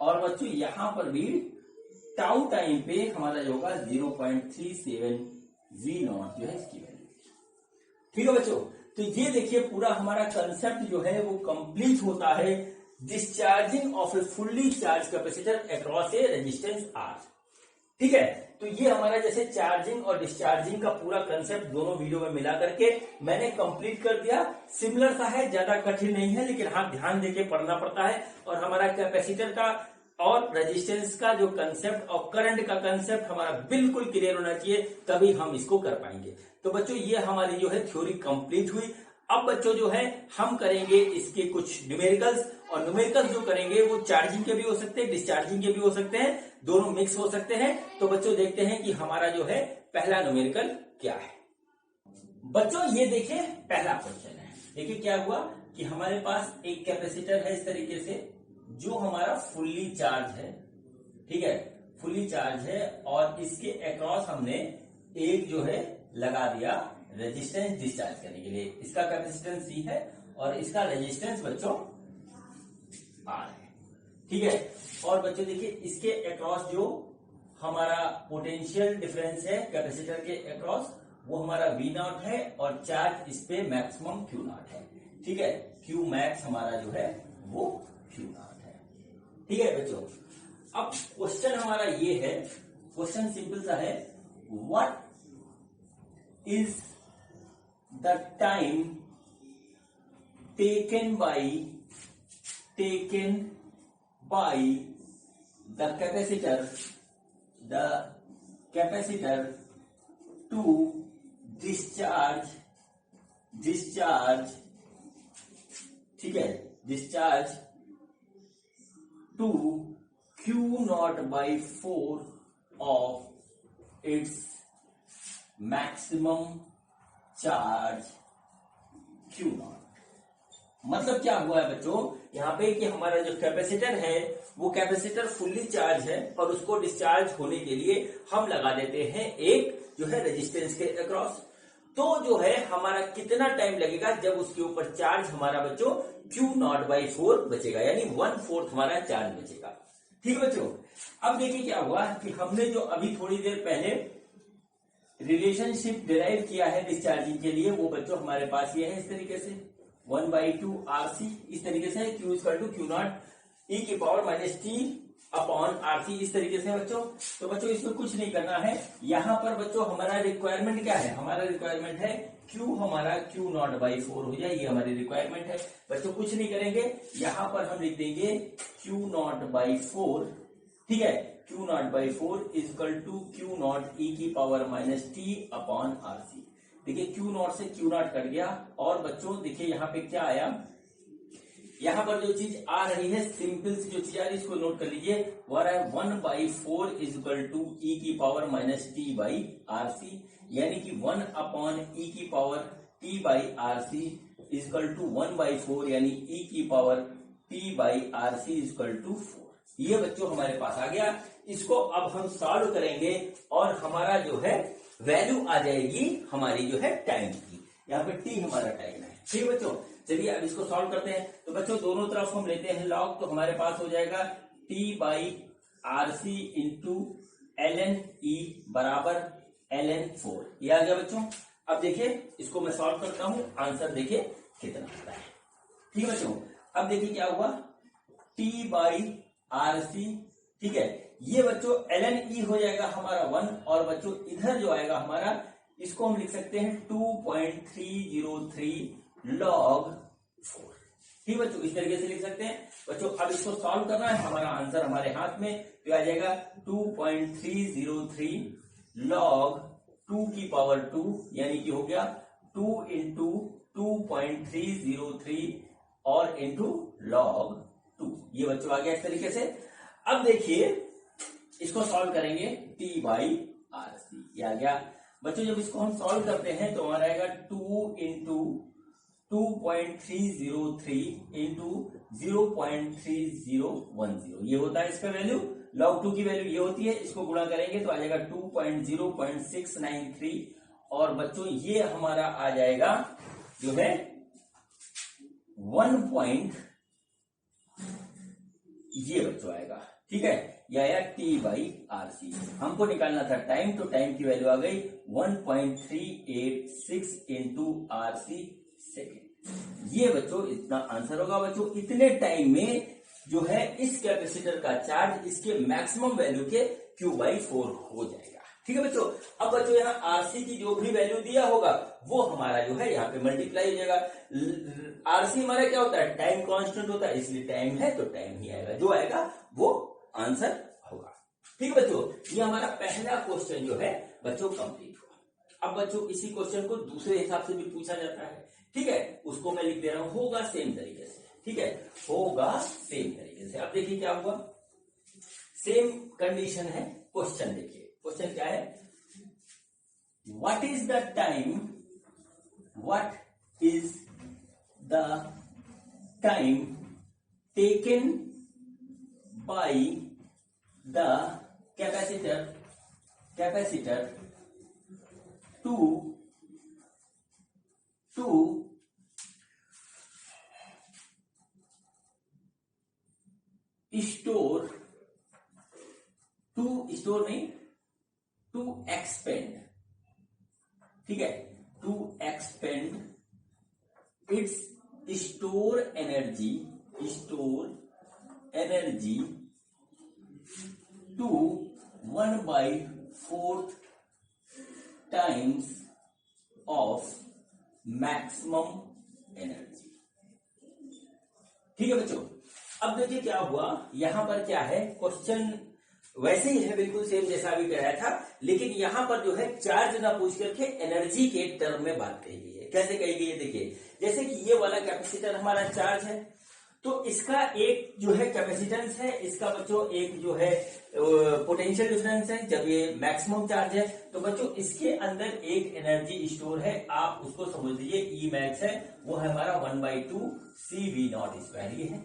और बच्चों यहां पर भी टाउ टाइम पे हमारा जो होगा 0.37 वी नॉट जो है इसकी वैल्यू। ठीक है बच्चों, तो ये देखिए पूरा हमारा कंसेप्ट जो है वो कंप्लीट होता है discharging of A fully charge capacitor across A resistance R. ठीक है, तो ये हमारा जैसे चार्जिंग और डिस्चार्जिंग का पूरा कंसेप्ट दोनों वीडियो में मिला करके मैंने कंप्लीट कर दिया। सिमिलर सा है, ज्यादा कठिन नहीं है, लेकिन हाँ ध्यान देके पढ़ना पड़ता है। और हमारा कैपेसिटर का और रेजिस्टेंस का जो कंसेप्ट और करंट का कंसेप्ट हमारा बिल्कुल क्लियर होना चाहिए, तभी हम इसको कर पाएंगे। तो बच्चों ये हमारी जो है थ्योरी कंप्लीट हुई। अब बच्चों जो है हम करेंगे इसके कुछ न्यूमेरिकल्स, और न्यूमेरिकल्स जो करेंगे वो चार्जिंग के भी हो सकते हैं, डिस्चार्जिंग के भी हो सकते हैं, दोनों मिक्स हो सकते हैं। तो बच्चों देखते हैं कि हमारा जो है पहला न्यूमेरिकल क्या है। बच्चों ये देखिए पहला क्वेश्चन है, देखिए क्या हुआ कि हमारे पास एक कैपेसिटर है इस तरीके से, जो हमारा फुल्ली चार्ज है। ठीक है, फुल्ली चार्ज है, और इसके अक्रॉस हमने एक जो है लगा दिया रेजिस्टेंस डिस्चार्ज करने के लिए। इसका कैपेसिटेंस सी है और इसका रेजिस्टेंस बच्चों आर है। ठीक है, और बच्चों देखिए इसके अक्रॉस जो हमारा पोटेंशियल डिफरेंस है कैपेसिटर के अक्रॉस, वो हमारा वी नॉट है, और चार्ज इस पे मैक्सिमम क्यू नॉट है। ठीक है, क्यू मैक्स हमारा जो है वो क्यू नॉट है। ठीक है बच्चों, अब क्वेश्चन हमारा ये है, क्वेश्चन सिंपल सा है, what is the time taken by the capacitor to discharge, ठीक है, discharge to Q0/4 of its maximum charge Q0। मतलब क्या हुआ है बच्चों, यहाँ पे कि हमारा जो कैपेसिटर है वो कैपेसिटर फुल्ली चार्ज है और उसको डिस्चार्ज होने के लिए हम लगा देते हैं एक जो है रेजिस्टेंस के अक्रॉस। तो जो है हमारा कितना टाइम लगेगा जब उसके ऊपर चार्ज हमारा बच्चों Q0/4 बचेगा, यानी 1/4 हमारा चार्ज बचेगा। ठीक है बच्चों, अब देखिए क्या हुआ कि हमने जो अभी थोड़ी देर पहले रिलेशनशिप डिराइव किया है डिस्चार्जिंग के लिए, वो बच्चों हमारे पास ये है इस तरीके से 1/2 RC, इस तरीके से Q = Q0 e⁻t/RC, इस तरीके से बच्चों। तो बच्चों इसमें कुछ नहीं करना है, यहां पर बच्चों हमारा रिक्वायरमेंट क्या है, हमारा रिक्वायरमेंट है Q हमारा Q0/4 हो जाए, ये हमारी रिक्वायरमेंट है बच्चों। कुछ नहीं करेंगे, यहां पर हम लिख देंगे Q0/4, ठीक है, Q0/4 = Q0 e⁻t/RC। देखिए Q0 से Q0 कट गया और बच्चों देखिए यहाँ पे क्या आया, यहां पर जो चीज आ रही है सिंपल सी जो चीज आ रही है इसको नोट कर लीजिए, वो आ रहा है 1/4 = e⁻t/RC, यानी कि 1/e⁻t/RC = 1/4, यानी e⁻t/RC = 4। ये बच्चों हमारे पास आ गया। इसको अब हम सॉल्व करेंगे और हमारा जो है वैल्यू आ जाएगी हमारी जो है टाइम की, यहाँ पे टी हमारा टाइम है। ठीक है बच्चों, चलिए अब इसको सॉल्व करते हैं। तो बच्चों दोनों तरफ हम लेते हैं लॉग, तो हमारे पास हो जाएगा T/RC × ln E = ln4। ये आ गया बच्चों। अब देखिए इसको मैं सॉल्व करता हूं, आंसर देखिए कितना आता है। ठीक है बच्चों, अब देखिए क्या हुआ, T/RC, ठीक है, ये बच्चों ln E हो जाएगा हमारा 1, और बच्चों इधर जो आएगा हमारा, इसको हम लिख सकते हैं 2.303 log 4। ठीक बच्चों, इस तरीके से लिख सकते हैं बच्चों। अब इसको सॉल्व करना है, हमारा आंसर हमारे हाथ में, तो आ जाएगा 2.303 log 2⁻², यानी कि हो गया 2 × 2.303 और इंटू log 2। ये बच्चों आ गया इस तरीके से। अब देखिए इसको सॉल्व करेंगे T/RC, ये आ गया बच्चों। जब इसको हम सॉल्व करते हैं तो हमारा आएगा 2 × 2.303 × 0.3010, ये होता है इसका वैल्यू। log 2 की वैल्यू ये होती है, इसको गुणा करेंगे तो आ जाएगा 2.0693, और बच्चों ये हमारा आ जाएगा जो है 1. ये बच्चों आएगा, ठीक है, यह आया T/RC। हमको निकालना था टाइम, तो टाइम की वैल्यू आ गई 1.386 × RC सेकेंड। ये बच्चों इतना आंसर होगा बच्चों। इतने टाइम में जो है इस कैपेसिटर का चार्ज इसके मैक्सिमम वैल्यू के Q/4 हो जाएगा। ठीक है बच्चों। अब बच्चों यहाँ RC की जो भी वैल्यू दिया होगा वो हमारा जो है यहाँ पे मल्टीप्लाई हो जाएगा। RC हमारा क्या होता है, टाइम कांस्टेंट होता है, इसलिए टाइम है तो टाइम ही आएगा, जो आएगा वो आंसर होगा। ठीक है बच्चों, ये हमारा पहला क्वेश्चन जो है बच्चों कंप्लीट हुआ। अब बच्चों इसी क्वेश्चन को दूसरे हिसाब से भी पूछा जाता है, ठीक है, उसको मैं लिख दे रहा हूं, होगा सेम तरीके से, ठीक है, होगा सेम तरीके से। अब देखिए क्या हुआ, सेम कंडीशन है, क्वेश्चन देखिए, क्वेश्चन क्या है, what is the time, what is the time taken by the capacitor to expend, ठीक है, to expend its store energy to 1/4 times of maximum energy. ठीक है बच्चों, अब देखिए क्या हुआ, यहां पर क्या है, क्वेश्चन वैसे ही है बिल्कुल सेम जैसा अभी कराया था, लेकिन यहां पर जो है चार्ज ना पूछ करके एनर्जी के टर्म में बात कही गई है। कैसे कही गई है देखिए, जैसे कि ये वाला कैपेसिटर हमारा चार्ज है, तो इसका एक जो है कैपेसिटेंस है, इसका बच्चों एक जो है पोटेंशियल डिफरेंस है जब ये मैक्सिमम चार्ज है। तो बच्चों इसके अंदर एक एनर्जी स्टोर है, आप उसको समझ लीजिए ई मैक्स है, वो है हमारा 1/2 CV0²। ये है,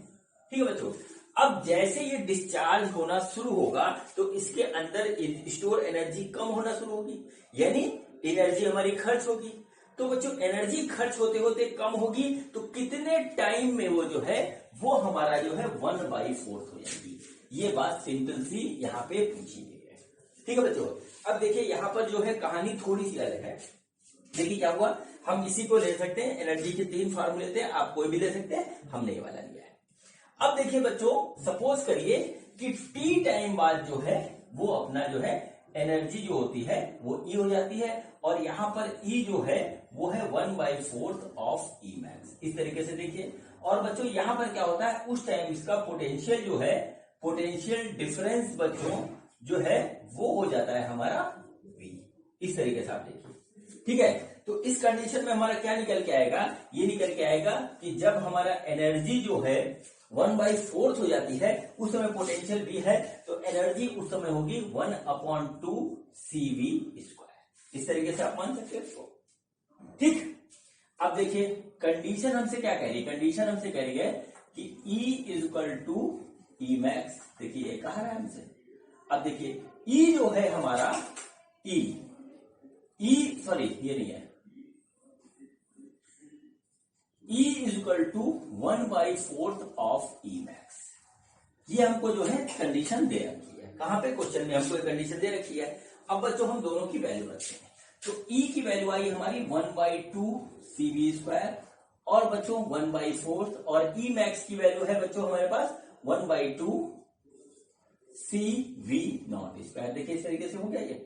ठीक है बच्चों। अब जैसे ये डिस्चार्ज होना शुरू होगा तो इसके अंदर स्टोर एनर्जी कम होना शुरू होगी, यानी एनर्जी हमारी खर्च होगी। तो बच्चों एनर्जी खर्च होते होते कम होगी, तो कितने टाइम में वो जो है वो हमारा जो है 1/4 हो जाएगी। ये बात सिंपल सी यहाँ पे पूछी गई है। ठीक है बच्चों, अब देखिए यहाँ पर जो है कहानी थोड़ी सी अलग है। देखिए क्या हुआ, हम इसी को ले सकते हैं, एनर्जी के 3 फार्मूले थे, आप कोई भी ले सकते हैं, हमने ये वाला लिया है। अब देखिए बच्चों, सपोज करिए कि t टाइम बाद जो है वो अपना जो है एनर्जी जो होती है वो E हो जाती है, और यहां पर E जो है वो है 1/4 ऑफ E मैक्स। इस तरीके से देखिए, और बच्चों यहां पर क्या होता है, उस टाइम इसका पोटेंशियल जो है, पोटेंशियल डिफरेंस बच्चों जो है वो हो जाता है हमारा V। इस तरीके से आप देखिए, ठीक है। तो इस कंडीशन में हमारा क्या निकल के आएगा, ये निकल के आएगा कि जब हमारा एनर्जी जो है 1/4 हो जाती है, उस समय पोटेंशियल भी है, तो एनर्जी उस समय होगी 1/2 CV²। इस तरीके से आप मान सकते हैं इसको, ठीक। अब देखिए कंडीशन हमसे क्या कह रही है, कंडीशन हमसे कह रही है कि E मैक्स, देखिए ये कहा रहा है हमसे। अब देखिए E जो है हमारा सॉरी ये नहीं है, E = 1/4 ऑफ E मैक्स। ये हमको जो है कंडीशन दे रखी है, कहां पे, क्वेश्चन में हमको कंडीशन दे रखी है। अब बच्चों हम दोनों की वैल्यू रखते हैं, तो E की वैल्यू आई हमारी 1/2 CV², और बच्चों 1/4, और E मैक्स की वैल्यू है बच्चों हमारे पास 1/2 CV0²। देखिए इस तरीके से हो गया ये,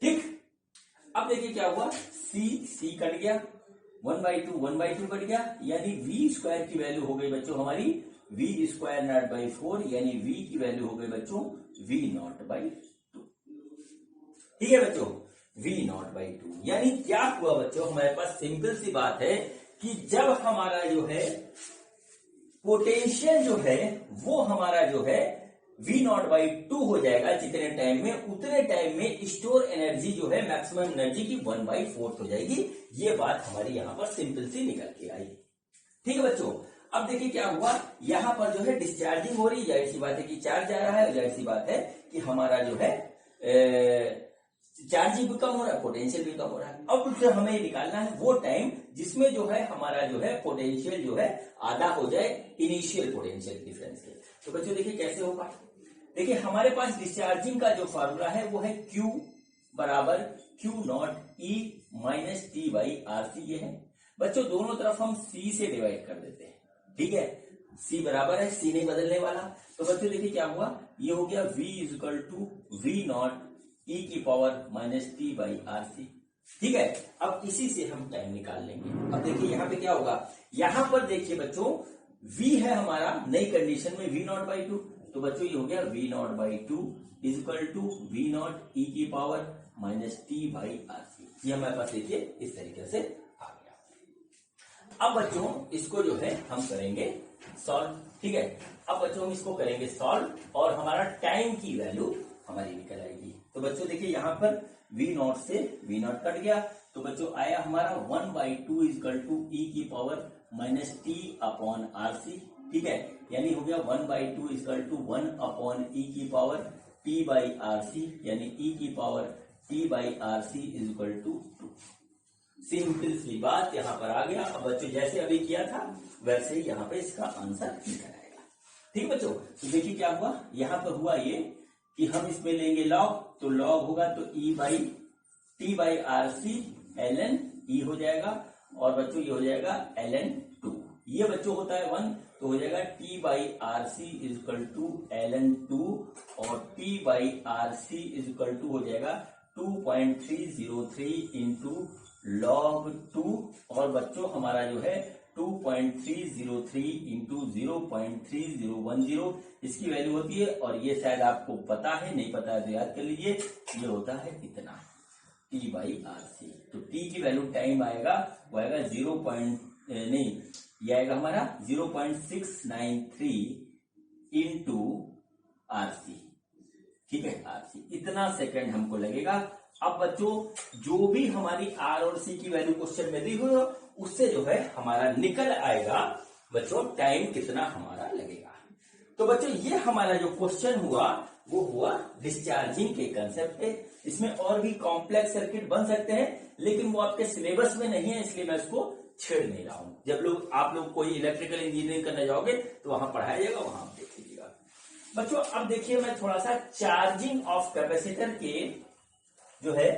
ठीक। अब देखिए क्या हुआ, C कट गया, 1/2 कट गया, यानी V² की वैल्यू हो गई बच्चों हमारी V²0/4, यानी V की वैल्यू हो गई बच्चों V0/2। ठीक है बच्चों, V0/2, यानी क्या हुआ बच्चों, हमारे पास सिंपल सी बात है कि जब हमारा जो है पोटेंशियल जो है वो हमारा जो है V0/2 हो जाएगा, जितने टाइम में, उतने टाइम में स्टोर एनर्जी जो है मैक्सिमम एनर्जी की 1/4 हो जाएगी। ये बात हमारी यहां पर सिंपल सी निकल के आई, ठीक है बच्चों। अब देखिए क्या हुआ, यहां पर जो है डिस्चार्जिंग हो रही है, जाहिर सी बात है कि चार्ज आ रहा है, जाहिर सी बात है कि हमारा जो है चार्जिंग भी कम हो रहा है, पोटेंशियल भी कम हो रहा है। अब उससे हमें निकालना है वो टाइम जिसमें जो है हमारा जो है पोटेंशियल जो है आधा हो जाए इनिशियल पोटेंशियल डिफरेंस के। तो बच्चों देखिए कैसे होगा, देखिए हमारे पास डिस्चार्जिंग का जो फार्मूला है वो है Q = Q0 E - T/RC। ये है बच्चों, दोनों तरफ हम C से डिवाइड कर देते हैं, ठीक है। C बराबर है, C नहीं बदलने वाला। तो बच्चों देखिए क्या हुआ, ये हो गया V = V0 E - T/RC, ठीक है। अब इसी से हम टाइम निकाल लेंगे। अब देखिए यहाँ पे क्या होगा, यहां पर देखिए बच्चों V है हमारा नई कंडीशन में V0/2, तो बच्चों ये हो गया V0/2 = V0 E - T/RC। ये हमारे पास देखिए इस तरीके से आ गया। अब बच्चों इसको जो है हम करेंगे सॉल्व, ठीक है। अब बच्चों हम इसको करेंगे सॉल्व और हमारा टाइम की वैल्यू हमारी निकल आएगी। तो बच्चों देखिए यहाँ पर V0 से V0 कट गया, तो बच्चों आया हमारा 1/2 = E - T/RC, ठीक है। यानी हो गया 1/2 = 1/E T/RC, यानी E T/RC = 2। सिंपल सी बात यहां पर आ गया। अब बच्चों जैसे अभी किया था वैसे ही यहाँ पे इसका आंसर निकल आएगा, ठीक बच्चों। तो देखिए क्या हुआ, यहां पर हुआ ये कि हम इसमें लेंगे लॉग, तो लॉग होगा तो E/T/RC ln E हो जाएगा, और बच्चों ये हो जाएगा ln 2। ये बच्चों होता है 1, तो हो जाएगा T by R C is equal to ln2 और T by R C is equal to हो जाएगा 2.303 इंटू log 2 और बच्चों हमारा जो है 2.303 इंटू 0.3010 इसकी वैल्यू होती है। और ये शायद आपको पता है, नहीं पता है तो याद कर लीजिए, ये होता है इतना T बाई आर सी। तो T की वैल्यू टाइम आएगा वो आएगा ये आएगा हमारा 0.693 इंटू आर सी, ठीक है, आर सी, इतना सेकंड हमको लगेगा। अब बच्चों जो भी हमारी आर और सी की वैल्यू क्वेश्चन में दी हुई हो उससे जो है हमारा निकल आएगा बच्चों टाइम कितना हमारा लगेगा। तो बच्चों ये हमारा जो क्वेश्चन हुआ वो हुआ डिस्चार्जिंग के कंसेप्ट पे। इसमें और भी कॉम्प्लेक्स सर्किट बन सकते हैं लेकिन वो आपके सिलेबस में नहीं है, इसलिए मैं इसको छेड़ नहीं रहा हूं। जब आप लोग कोई इलेक्ट्रिकल इंजीनियरिंग करने जाओगे तो वहां पढ़ाया जाएगा, वहां आप देख लीजिएगा। बच्चों अब देखिए मैं थोड़ा सा चार्जिंग ऑफ कैपेसिटर के जो है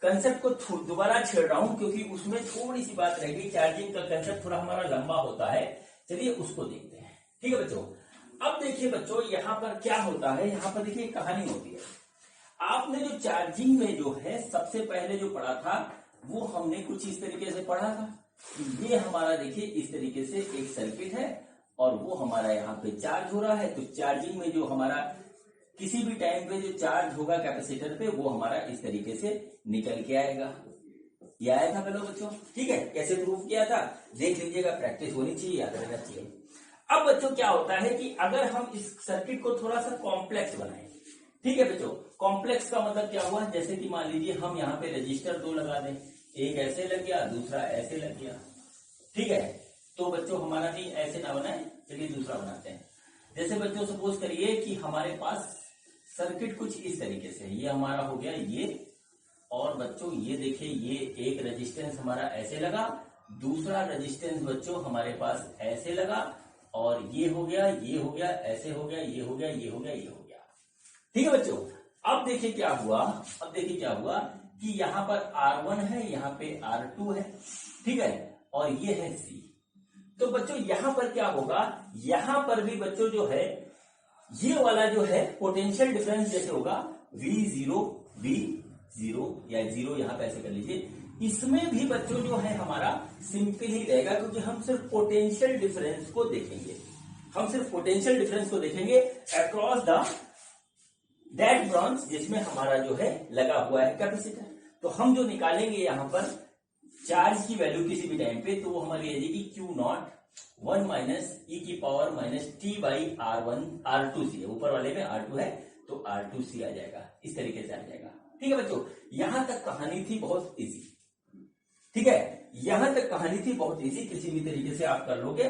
कंसेप्ट को दोबारा छेड़ रहा हूं क्योंकि उसमें थोड़ी सी बात रह गई। चार्जिंग का कंसेप्ट थोड़ा हमारा लंबा होता है, चलिए उसको देखते हैं, ठीक है बच्चों। अब देखिए बच्चों यहाँ पर क्या होता है, यहाँ पर देखिए कहानी होती है। आपने जो चार्जिंग में जो है सबसे पहले जो पढ़ा था वो हमने कुछ इस तरीके से पढ़ा था। ये हमारा देखिए इस तरीके से एक सर्किट है और वो हमारा यहाँ पे चार्ज हो रहा है। तो चार्जिंग में जो हमारा किसी भी टाइम पे जो चार्ज होगा कैपेसिटर पे वो हमारा इस तरीके से निकल के आएगा। ये आया था पहले बच्चों, ठीक है। कैसे प्रूफ किया था देख लीजिएगा, प्रैक्टिस होनी चाहिए, याद रहना चाहिए। अब बच्चों क्या होता है कि अगर हम इस सर्किट को थोड़ा सा कॉम्प्लेक्स बनाएं, ठीक है बच्चों। कॉम्प्लेक्स का मतलब क्या हुआ, जैसे कि मान लीजिए हम यहाँ पे रजिस्टर 2 लगा दें, एक ऐसे लग गया दूसरा ऐसे लग गया, ठीक है। तो बच्चों हमारा नहीं ऐसे ना बनाए, चलिए दूसरा बनाते हैं। जैसे बच्चों सपोज करिए कि हमारे पास सर्किट कुछ इस तरीके से, ये हमारा हो गया ये, और बच्चों ये देखिए ये एक रेजिस्टेंस हमारा ऐसे लगा, दूसरा रेजिस्टेंस बच्चों हमारे पास ऐसे लगा, और ये हो गया, ये हो गया, ऐसे हो गया, ये हो गया, ये हो गया, ये हो गया, ठीक है बच्चों। अब देखिए क्या हुआ, अब देखिए क्या हुआ कि यहाँ पर R1 है, यहाँ पे R2 है, ठीक है, और ये है C। तो बच्चों यहाँ पर क्या होगा, यहाँ पर भी बच्चों जो है ये वाला जो है पोटेंशियल डिफरेंस जैसे होगा V0 या 0 यहाँ पे ऐसे कर लीजिए, इसमें भी बच्चों जो है हमारा सिंपल ही रहेगा क्योंकि हम सिर्फ पोटेंशियल डिफरेंस को देखेंगे, हम सिर्फ पोटेंशियल डिफरेंस को देखेंगे अक्रॉस द दैट ब्रांच जिसमें हमारा जो है लगा हुआ है कैपेसिटर। तो हम जो निकालेंगे यहाँ पर चार्ज की वैल्यू किसी भी टाइम पे, तो वो हमारी आ जाएगी Q0 1 माइनस e की power minus t by R2C, ऊपर वाले में R2 है तो R2C आ जाएगा, इस तरीके से आ जाएगा, ठीक है बच्चों। यहां तक कहानी थी बहुत इजी, ठीक है, यहां तक कहानी थी बहुत इजी, किसी भी तरीके से आप कर लोगे,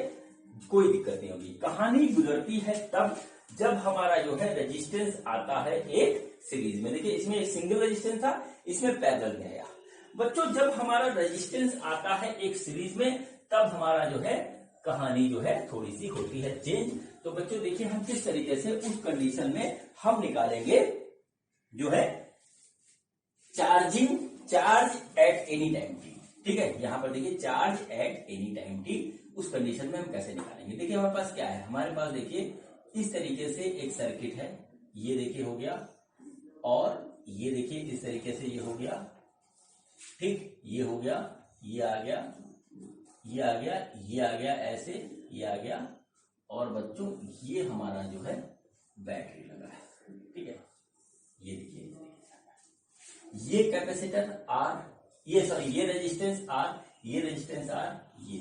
कोई दिक्कत नहीं होगी। कहानी गुजरती है तब जब हमारा जो है रेजिस्टेंस आता है एक सीरीज में। देखिए इसमें एक सिंगल रेजिस्टेंस था, इसमें पैरेलल में आया बच्चों। जब हमारा रेजिस्टेंस आता है एक सीरीज में तब हमारा जो है कहानी जो है थोड़ी सी होती है चेंज। तो बच्चों देखिए हम किस तरीके से उस कंडीशन में हम निकालेंगे जो है charge at any time T, ठीक है। यहां पर देखिए charge at any time T, उस कंडीशन में हम कैसे निकालेंगे। देखिए हमारे पास क्या है, हमारे पास देखिए इस तरीके से एक सर्किट है, ये देखिए हो गया, और ये देखिए इस तरीके से ये हो गया, ठीक, ये हो गया, ये आ गया, ये आ गया, ये आ गया, ऐसे ये आ गया, और बच्चों ये हमारा जो है बैटरी लगा है, ठीक है। ये देखिए ये कैपेसिटर R, ये सॉरी ये रेजिस्टेंस R, ये रेजिस्टेंस R, ये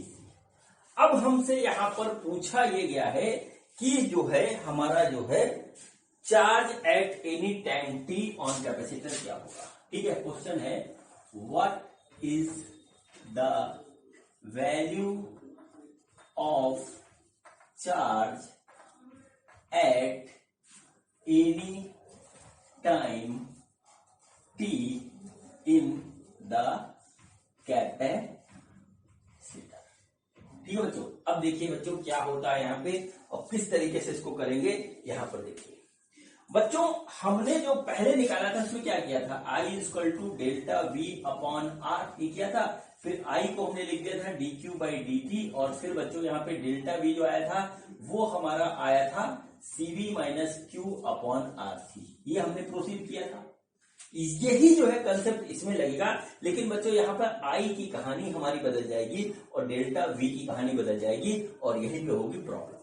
अब हमसे यहां पर पूछा ये गया है कि जो है हमारा जो है charge at any time t on capacitor क्या होगा, ठीक है। क्वेश्चन है what is the value of charge at any time t in the capacitor, ठीक है बच्चों। अब देखिए बच्चों क्या होता है यहाँ पे और किस तरीके से इसको करेंगे। यहाँ पर देखिए बच्चों हमने जो पहले निकाला था उसमें क्या किया था, I equal to delta V upon R, ये किया था। फिर आई को हमने लिख दिया था dq/dt, और फिर बच्चों यहाँ पे डेल्टा वी जो आया था वो हमारा आया था cv माइनस q/RC। ये हमने प्रोसीड किया था। यही जो है कंसेप्ट इसमें लगेगा, लेकिन बच्चों यहाँ पर आई की कहानी हमारी बदल जाएगी और डेल्टा वी की कहानी बदल जाएगी, और यही पे होगी प्रॉब्लम।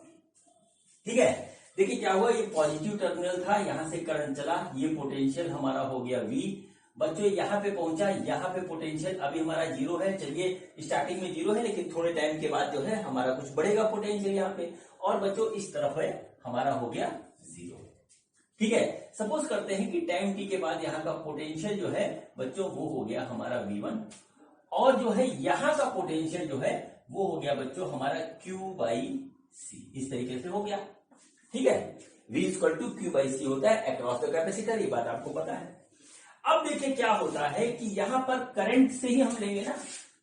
ठीक है, देखिए क्या हुआ, ये पॉजिटिव टर्मिनल था, यहां से करंट चला, ये पोटेंशियल हमारा हो गया V। बच्चों यहाँ पे पहुंचा, यहाँ पे पोटेंशियल अभी हमारा 0 है। चलिए स्टार्टिंग में 0 है, लेकिन थोड़े टाइम के बाद जो है हमारा कुछ बढ़ेगा पोटेंशियल यहाँ पे, और बच्चों इस तरफ है हमारा हो गया 0। ठीक है, सपोज करते हैं कि टाइम t के बाद यहाँ का पोटेंशियल जो है बच्चों वो हो गया हमारा V1, और जो है यहाँ का पोटेंशियल जो है वो हो गया बच्चों हमारा Q/C। इस तरीके से हो गया। ठीक है, V = Q/C होता है अक्रॉस द कैपेसिटर, ये बात आपको पता है। अब देखिए क्या होता है कि यहां पर करंट से ही हम लेंगे ना,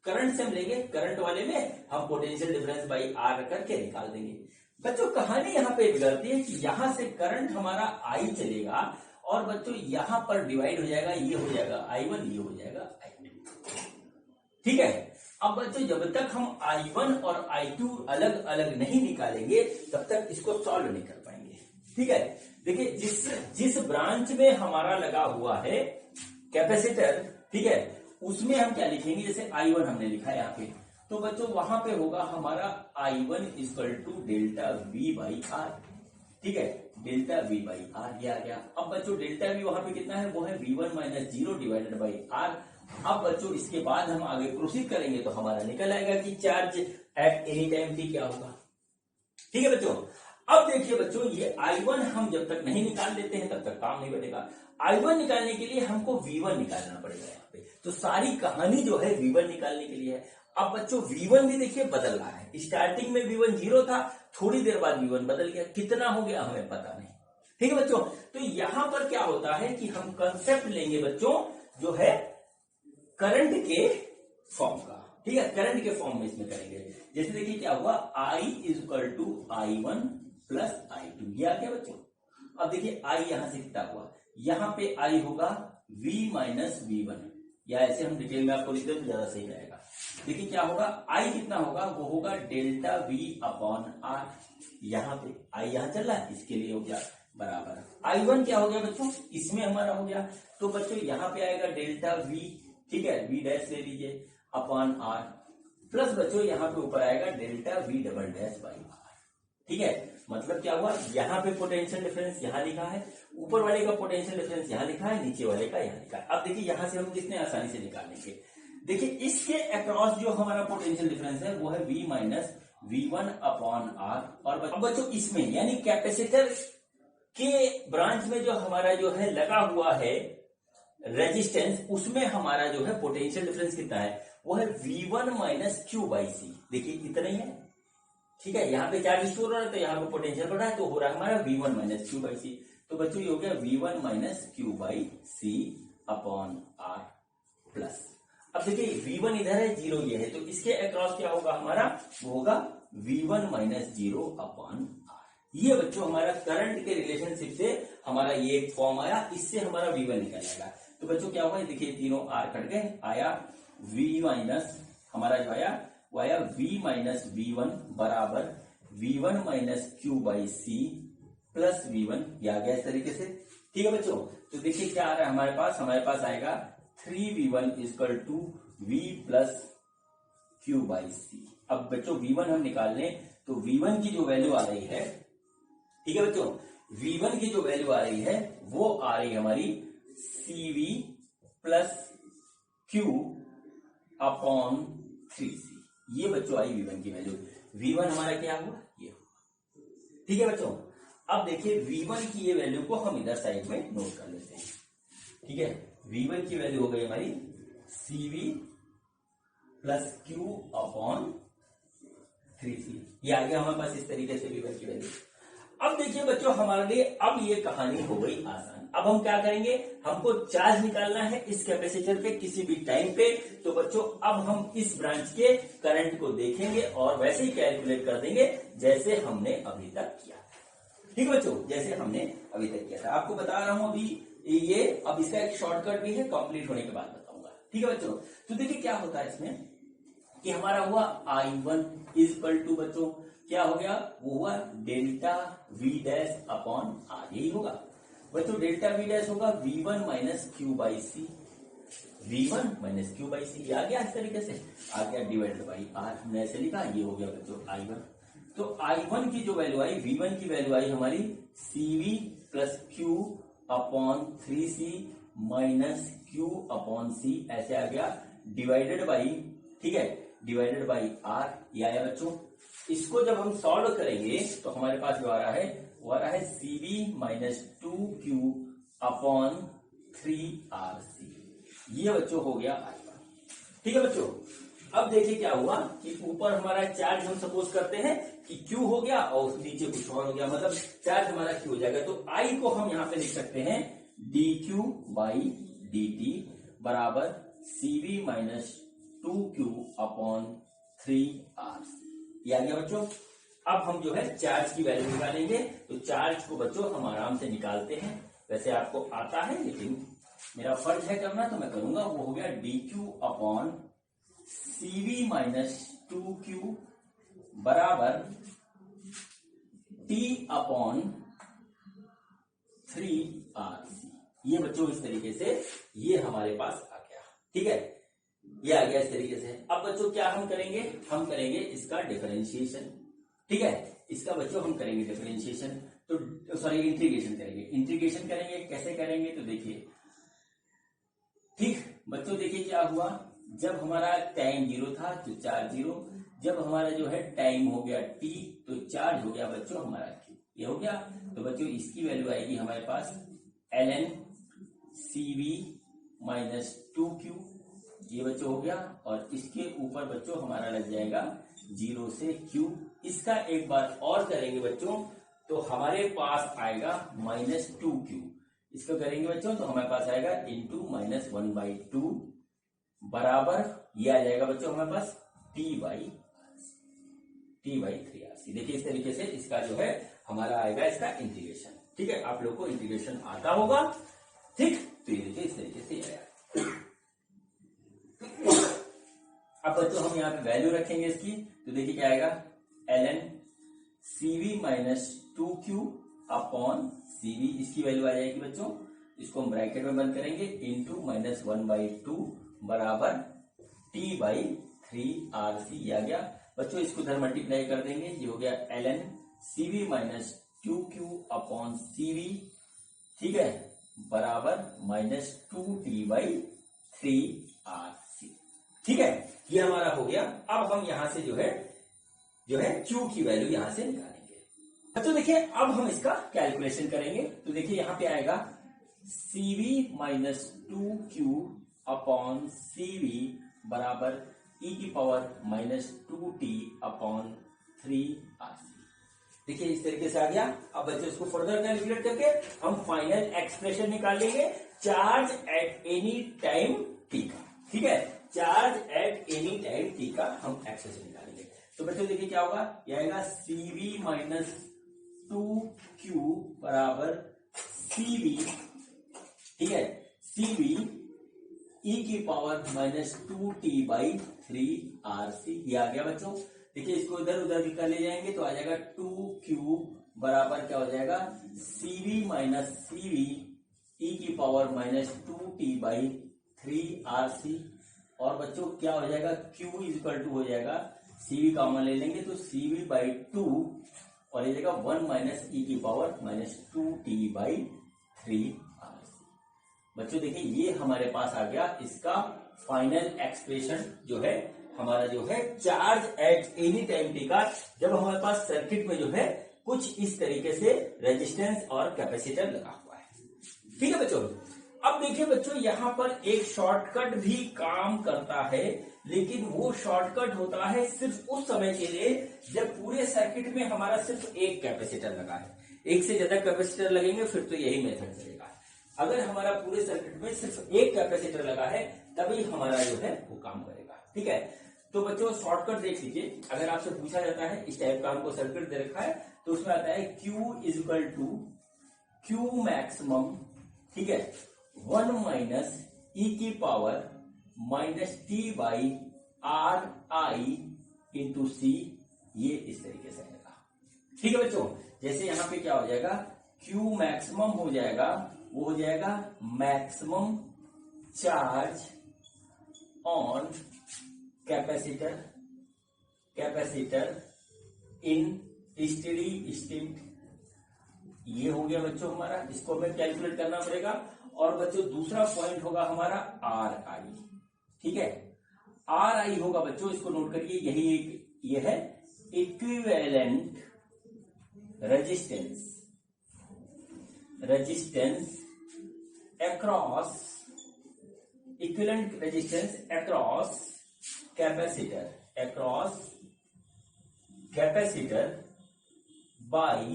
करंट से हम लेंगे, करंट वाले में हम पोटेंशियल डिफरेंस बाई R करके निकाल देंगे। बच्चों कहानी यहाँ पे बिगड़ती है कि यहां से करंट हमारा I चलेगा, और बच्चों यहां पर डिवाइड हो जाएगा, ये हो जाएगा I1, ये हो जाएगा I2। ठीक है, अब बच्चों जब तक हम I1 और I2 अलग अलग नहीं निकालेंगे तब तक इसको सॉल्व नहीं कर पाएंगे। ठीक है, देखिए जिस ब्रांच में हमारा लगा हुआ है कैपेसिटर, ठीक है, उसमें हम क्या लिखेंगे, जैसे I1 हमने लिखा है यहाँ पे, तो बच्चों वहां पे होगा हमारा I1 = डेल्टा V/R। ठीक है, डेल्टा V/R ये आ गया। अब बच्चों डेल्टा V वहां पे कितना है, वो है V1 - 0 डिवाइडेड बाई R। अब बच्चों इसके बाद हम आगे प्रोसीड करेंगे तो हमारा निकल आएगा कि charge at any time t क्या होगा। ठीक है बच्चों, अब देखिए बच्चों ये I1 हम जब तक नहीं निकाल लेते हैं तब तक काम नहीं बनेगा। I1 निकालने के लिए हमको V1 निकालना पड़ेगा यहाँ पे, तो सारी कहानी जो है V1 निकालने के लिए है। अब बच्चों V1 भी देखिए बदल रहा है, स्टार्टिंग में V1 0 था, थोड़ी देर बाद V1 बदल गया, कितना हो गया हमें पता नहीं। ठीक है बच्चों, तो यहां पर क्या होता है कि हम कंसेप्ट लेंगे बच्चों जो है करंट के फॉर्म का। ठीक है, करंट के फॉर्म में इसमें करेंगे। जैसे देखिए क्या हुआ, I = I1 + I2, ये आ गया बच्चों। अब देखिए I यहां से कितना हुआ, यहां पे I होगा V - V1, या ऐसे हम डिटेल में आपको लिख दें तो ज्यादा सही रहेगा। देखिए क्या होगा, I कितना होगा, वो होगा डेल्टा V/R। यहाँ पे I यहां चल रहा है, इसके लिए हो गया बराबर I1 क्या हो गया बच्चों, इसमें हमारा हो गया, तो बच्चों यहाँ पे आएगा डेल्टा V, ठीक है, V' ले लीजिए /R, प्लस बच्चों यहाँ पे ऊपर आएगा डेल्टा V'/R। ठीक है, मतलब क्या हुआ, यहाँ पे पोटेंशियल डिफरेंस यहाँ लिखा है, ऊपर वाले का पोटेंशियल डिफरेंस यहाँ लिखा है, नीचे वाले का यहाँ लिखा है। अब देखिए यहाँ से हम कितने आसानी से निकालेंगे। देखिए इसके अक्रॉस जो हमारा पोटेंशियल डिफरेंस है वो है V - V1/R, और अब बच्चों इसमें यानी कैपेसिटर के ब्रांच में जो हमारा जो है लगा हुआ है रेजिस्टेंस, उसमें हमारा जो है पोटेंशियल डिफरेंस कितना है, वो है V1 - Q/C। देखिए इतना ही है। ठीक है, यहाँ पे चार्ज स्टोर हो रहा है तो यहाँ पे पोटेंशियल बढ़ रहा है, तो हो रहा है हमारा V1 - Q/C। तो बच्चों ये हो गया V1 - Q/C/R प्लस। अब देखिए V1 इधर है, 0 ये है, तो इसके अक्रॉस क्या होगा हमारा, वो होगा V1 - 0/R। ये बच्चों हमारा करंट के रिलेशनशिप से हमारा ये एक फॉर्म आया, इससे हमारा V1 निकल आएगा। तो बच्चों क्या होगा, देखिए तीनों R कट गए, आया V- हमारा जो आया वो आया V - V1 बराबर V1 - Q/C प्लस V1, ये आ गया इस तरीके से। ठीक है बच्चों, तो देखिए क्या आ रहा है हमारे पास आएगा 3V1 = V + Q/C। अब बच्चों V1 हम निकाल लें तो V1 की जो वैल्यू आ रही है, ठीक है बच्चों, V1 की जो वैल्यू आ रही है वो आ रही है हमारी CV + Q/3C। ये बच्चों आई V1 की वैल्यू। V1 हमारा क्या हुआ, ये। ठीक है बच्चों, अब देखिए V1 की ये वैल्यू को हम इधर साइड में नोट कर लेते हैं। ठीक है, V1 की वैल्यू हो गई हमारी CV + Q/3C। ये आ गया हमारे पास इस तरीके से V1 की वैल्यू। अब देखिए बच्चों हमारे लिए अब ये कहानी हो गई आसान। अब हम क्या करेंगे, हमको चार्ज निकालना है इस कैपेसिटर पे किसी भी टाइम पे। तो बच्चों अब हम इस ब्रांच के करंट को देखेंगे और वैसे ही कैलकुलेट कर देंगे जैसे हमने अभी तक किया। ठीक है बच्चों, जैसे हमने अभी तक किया था, आपको बता रहा हूं अभी ये। अब इसका एक शॉर्टकट भी है, कंप्लीट होने के बाद बताऊंगा। ठीक है बच्चों, तो देखिए क्या होता है इसमें कि हमारा हुआ I1 इज इक्वल टू बच्चों क्या हो गया, वो हुआ delta V dash upon R, यही होगा बच्चों। डेल्टा V डैश होगा V1 minus Q by C, V1 minus Q by C, आ गया इस तरीके से, आ गया डिवाइडेड बाई R, हमने ऐसे लिखा, ये हो गया बच्चों I1। तो I1 की जो वैल्यू आई, V1 की वैल्यू आई हमारी CV plus Q upon 3C minus Q upon C, ऐसे आ गया डिवाइडेड बाई, ठीक है, डिवाइडेड बाई R, ये आया बच्चों। इसको जब हम सॉल्व करेंगे तो हमारे पास जो आ रहा है वो आ रहा है CV minus 2Q upon 3RC, ये बच्चों हो गया I1। ठीक है बच्चों, अब देखिए क्या हुआ कि ऊपर हमारा चार्ज हम सपोज करते हैं कि Q हो गया और नीचे कुछ और हो गया, मतलब चार्ज हमारा Q हो जाएगा। तो I को हम यहां पे लिख सकते हैं dQ बाई dt बराबर CV minus 2Q upon 3RC, ये आ गया बच्चों। अब हम जो है चार्ज की वैल्यू निकालेंगे, तो चार्ज को बच्चों हम आराम से निकालते हैं, वैसे आपको आता है लेकिन मेरा फर्ज है करना तो मैं करूंगा। वो हो गया dQ upon CV minus 2Q बराबर T अपॉन 3RC, ये बच्चों इस तरीके से ये हमारे पास आ गया। ठीक है, ये आ गया इस तरीके से। अब बच्चों क्या हम करेंगे, हम करेंगे इसका डिफरेंशिएशन। ठीक है, इसका बच्चों हम करेंगे डिफरेंशिएशन, तो सॉरी इंटीग्रेशन करेंगे। इंटीग्रेशन करेंगे, कैसे करेंगे तो देखिए, ठीक बच्चों देखिए क्या हुआ, जब हमारा टाइम 0 था तो चार्ज 0, जब हमारा जो है टाइम हो गया t तो चार्ज हो गया बच्चों हमारा q, ये हो गया। तो बच्चों इसकी वैल्यू आएगी हमारे पास ln CV माइनस 2Q, ये बच्चों हो गया, और इसके ऊपर बच्चों हमारा लग जाएगा 0 से Q। इसका एक बार और करेंगे बच्चों तो हमारे पास आएगा माइनस 2Q, इसको करेंगे बच्चों तो हमारे पास आएगा इंटू माइनस 1/2 बराबर, ये आ जाएगा बच्चों हमारे पास T/3RC। देखिए इस तरीके से इसका जो है हमारा आएगा इसका इंटीग्रेशन। ठीक है, आप लोग को इंटीग्रेशन आता होगा, ठीक, तो ये देखिए इस तरीके से आया। अब बच्चों हम यहाँ पे वैल्यू रखेंगे इसकी, तो देखिए क्या आएगा ln CV minus 2Q upon CV, इसकी वैल्यू आ जाएगी बच्चों, इसको हम ब्रैकेट में बंद करेंगे, इंटू माइनस 1/2 बराबर T/3RC, ये आ गया बच्चों। इसको इधर मल्टीप्लाई कर देंगे, ये हो गया ln CV minus 2Q upon CV, ठीक है, बराबर माइनस 2T/3RC। ठीक है, ये हमारा हो गया। अब हम यहां से जो है Q की वैल्यू यहां से निकालेंगे। तो देखिए अब हम इसका कैलकुलेशन करेंगे, तो देखिए यहां पे आएगा CV minus 2Q upon CV बराबर e की power minus 2T upon 3RC। देखिए इस तरीके से आ गया। अब बच्चे इसको फर्दर कैलकुलेट करके हम फाइनल एक्सप्रेशन निकालेंगे charge at any time t का। ठीक है, charge at any time t का हम एक्सप्रेशन निकालेंगे। तो बच्चों देखिए क्या होगा, यह आएगा CV माइनस 2Q बराबर CV, ठीक है, CV e की पावर माइनस 2T/3RC, ये आ गया बच्चों। देखिए इसको इधर उधर निकाल ले जाएंगे तो आ जाएगा 2Q बराबर क्या हो जाएगा CV माइनस CV e की पावर माइनस 2T/3RC, और बच्चों क्या हो जाएगा Q इज इक्वल टू हो जाएगा CV कॉमन ले लेंगे तो CV/2 और ये जाएगा 1 माइनस e की पावर माइनस 2T/3RC। बच्चों देखिए ये हमारे पास आ गया इसका फाइनल एक्सप्रेशन, जो है हमारा जो है charge at any time T का, जब हमारे पास सर्किट में जो है कुछ इस तरीके से रेजिस्टेंस और कैपेसिटर लगा हुआ है। ठीक है बच्चों, अब देखिए बच्चों यहां पर एक शॉर्टकट भी काम करता है, लेकिन वो शॉर्टकट होता है सिर्फ उस समय के लिए जब पूरे सर्किट में हमारा सिर्फ एक कैपेसिटर लगा है। एक से ज्यादा कैपेसिटर लगेंगे फिर तो यही मेथड चलेगा। अगर हमारा पूरे सर्किट में सिर्फ एक कैपेसिटर लगा है तभी हमारा जो है वो काम करेगा। ठीक है, तो बच्चों शॉर्टकट देख लीजिए, अगर आपसे पूछा जाता है इस टाइप का हमको सर्किट दे रखा है तो उसमें आता है Q is equal to Q maximum, ठीक है, 1 माइनस e की power minus T/3 R I into C, ये इस तरीके से आएगा। ठीक है बच्चों, जैसे यहां पे क्या हो जाएगा, क्यू मैक्सिमम हो जाएगा, वो हो जाएगा maximum charge on capacitor in steady state. ये हो गया बच्चों हमारा, इसको हमें कैलकुलेट करना पड़ेगा। और बच्चों दूसरा पॉइंट होगा हमारा आर आई। ठीक है, आर आई होगा बच्चों, इसको नोट करिए, यही एक ये है equivalent resistance across equivalent resistance across capacitor by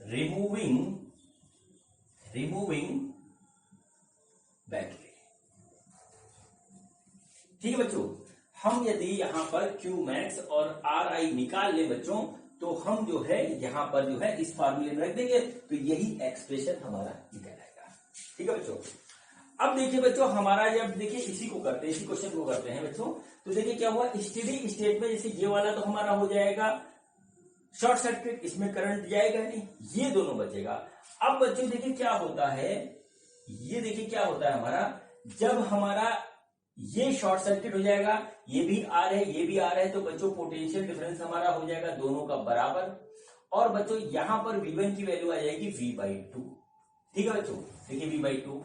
removing battery. ठीक है बच्चों, हम यदि यहां पर क्यू मैक्स और आर आई निकाल ले बच्चों, तो हम जो है यहां पर जो है इस फार्मूले में रख देंगे, तो यही एक्सप्रेशन हमारा निकल आएगा। ठीक है बच्चों, अब देखिए बच्चों हमारा, जब देखिए इसी क्वेश्चन को करते हैं बच्चों, तो देखिए क्या हुआ, स्टेडी स्टेट में जैसे ये वाला तो हमारा हो जाएगा शॉर्ट सर्किट, इसमें करंट जाएगा नहीं, ये दोनों बचेगा। अब बच्चों देखिए क्या होता है, ये देखिए क्या होता है हमारा, जब हमारा ये शॉर्ट सर्किट हो जाएगा, ये भी आर है, ये भी आर है, तो बच्चों पोटेंशियल डिफरेंस हमारा हो जाएगा दोनों का बराबर। और बच्चों यहां पर V1 की वैल्यू आ जाएगी V/2। ठीक है बच्चों, देखिए V/2।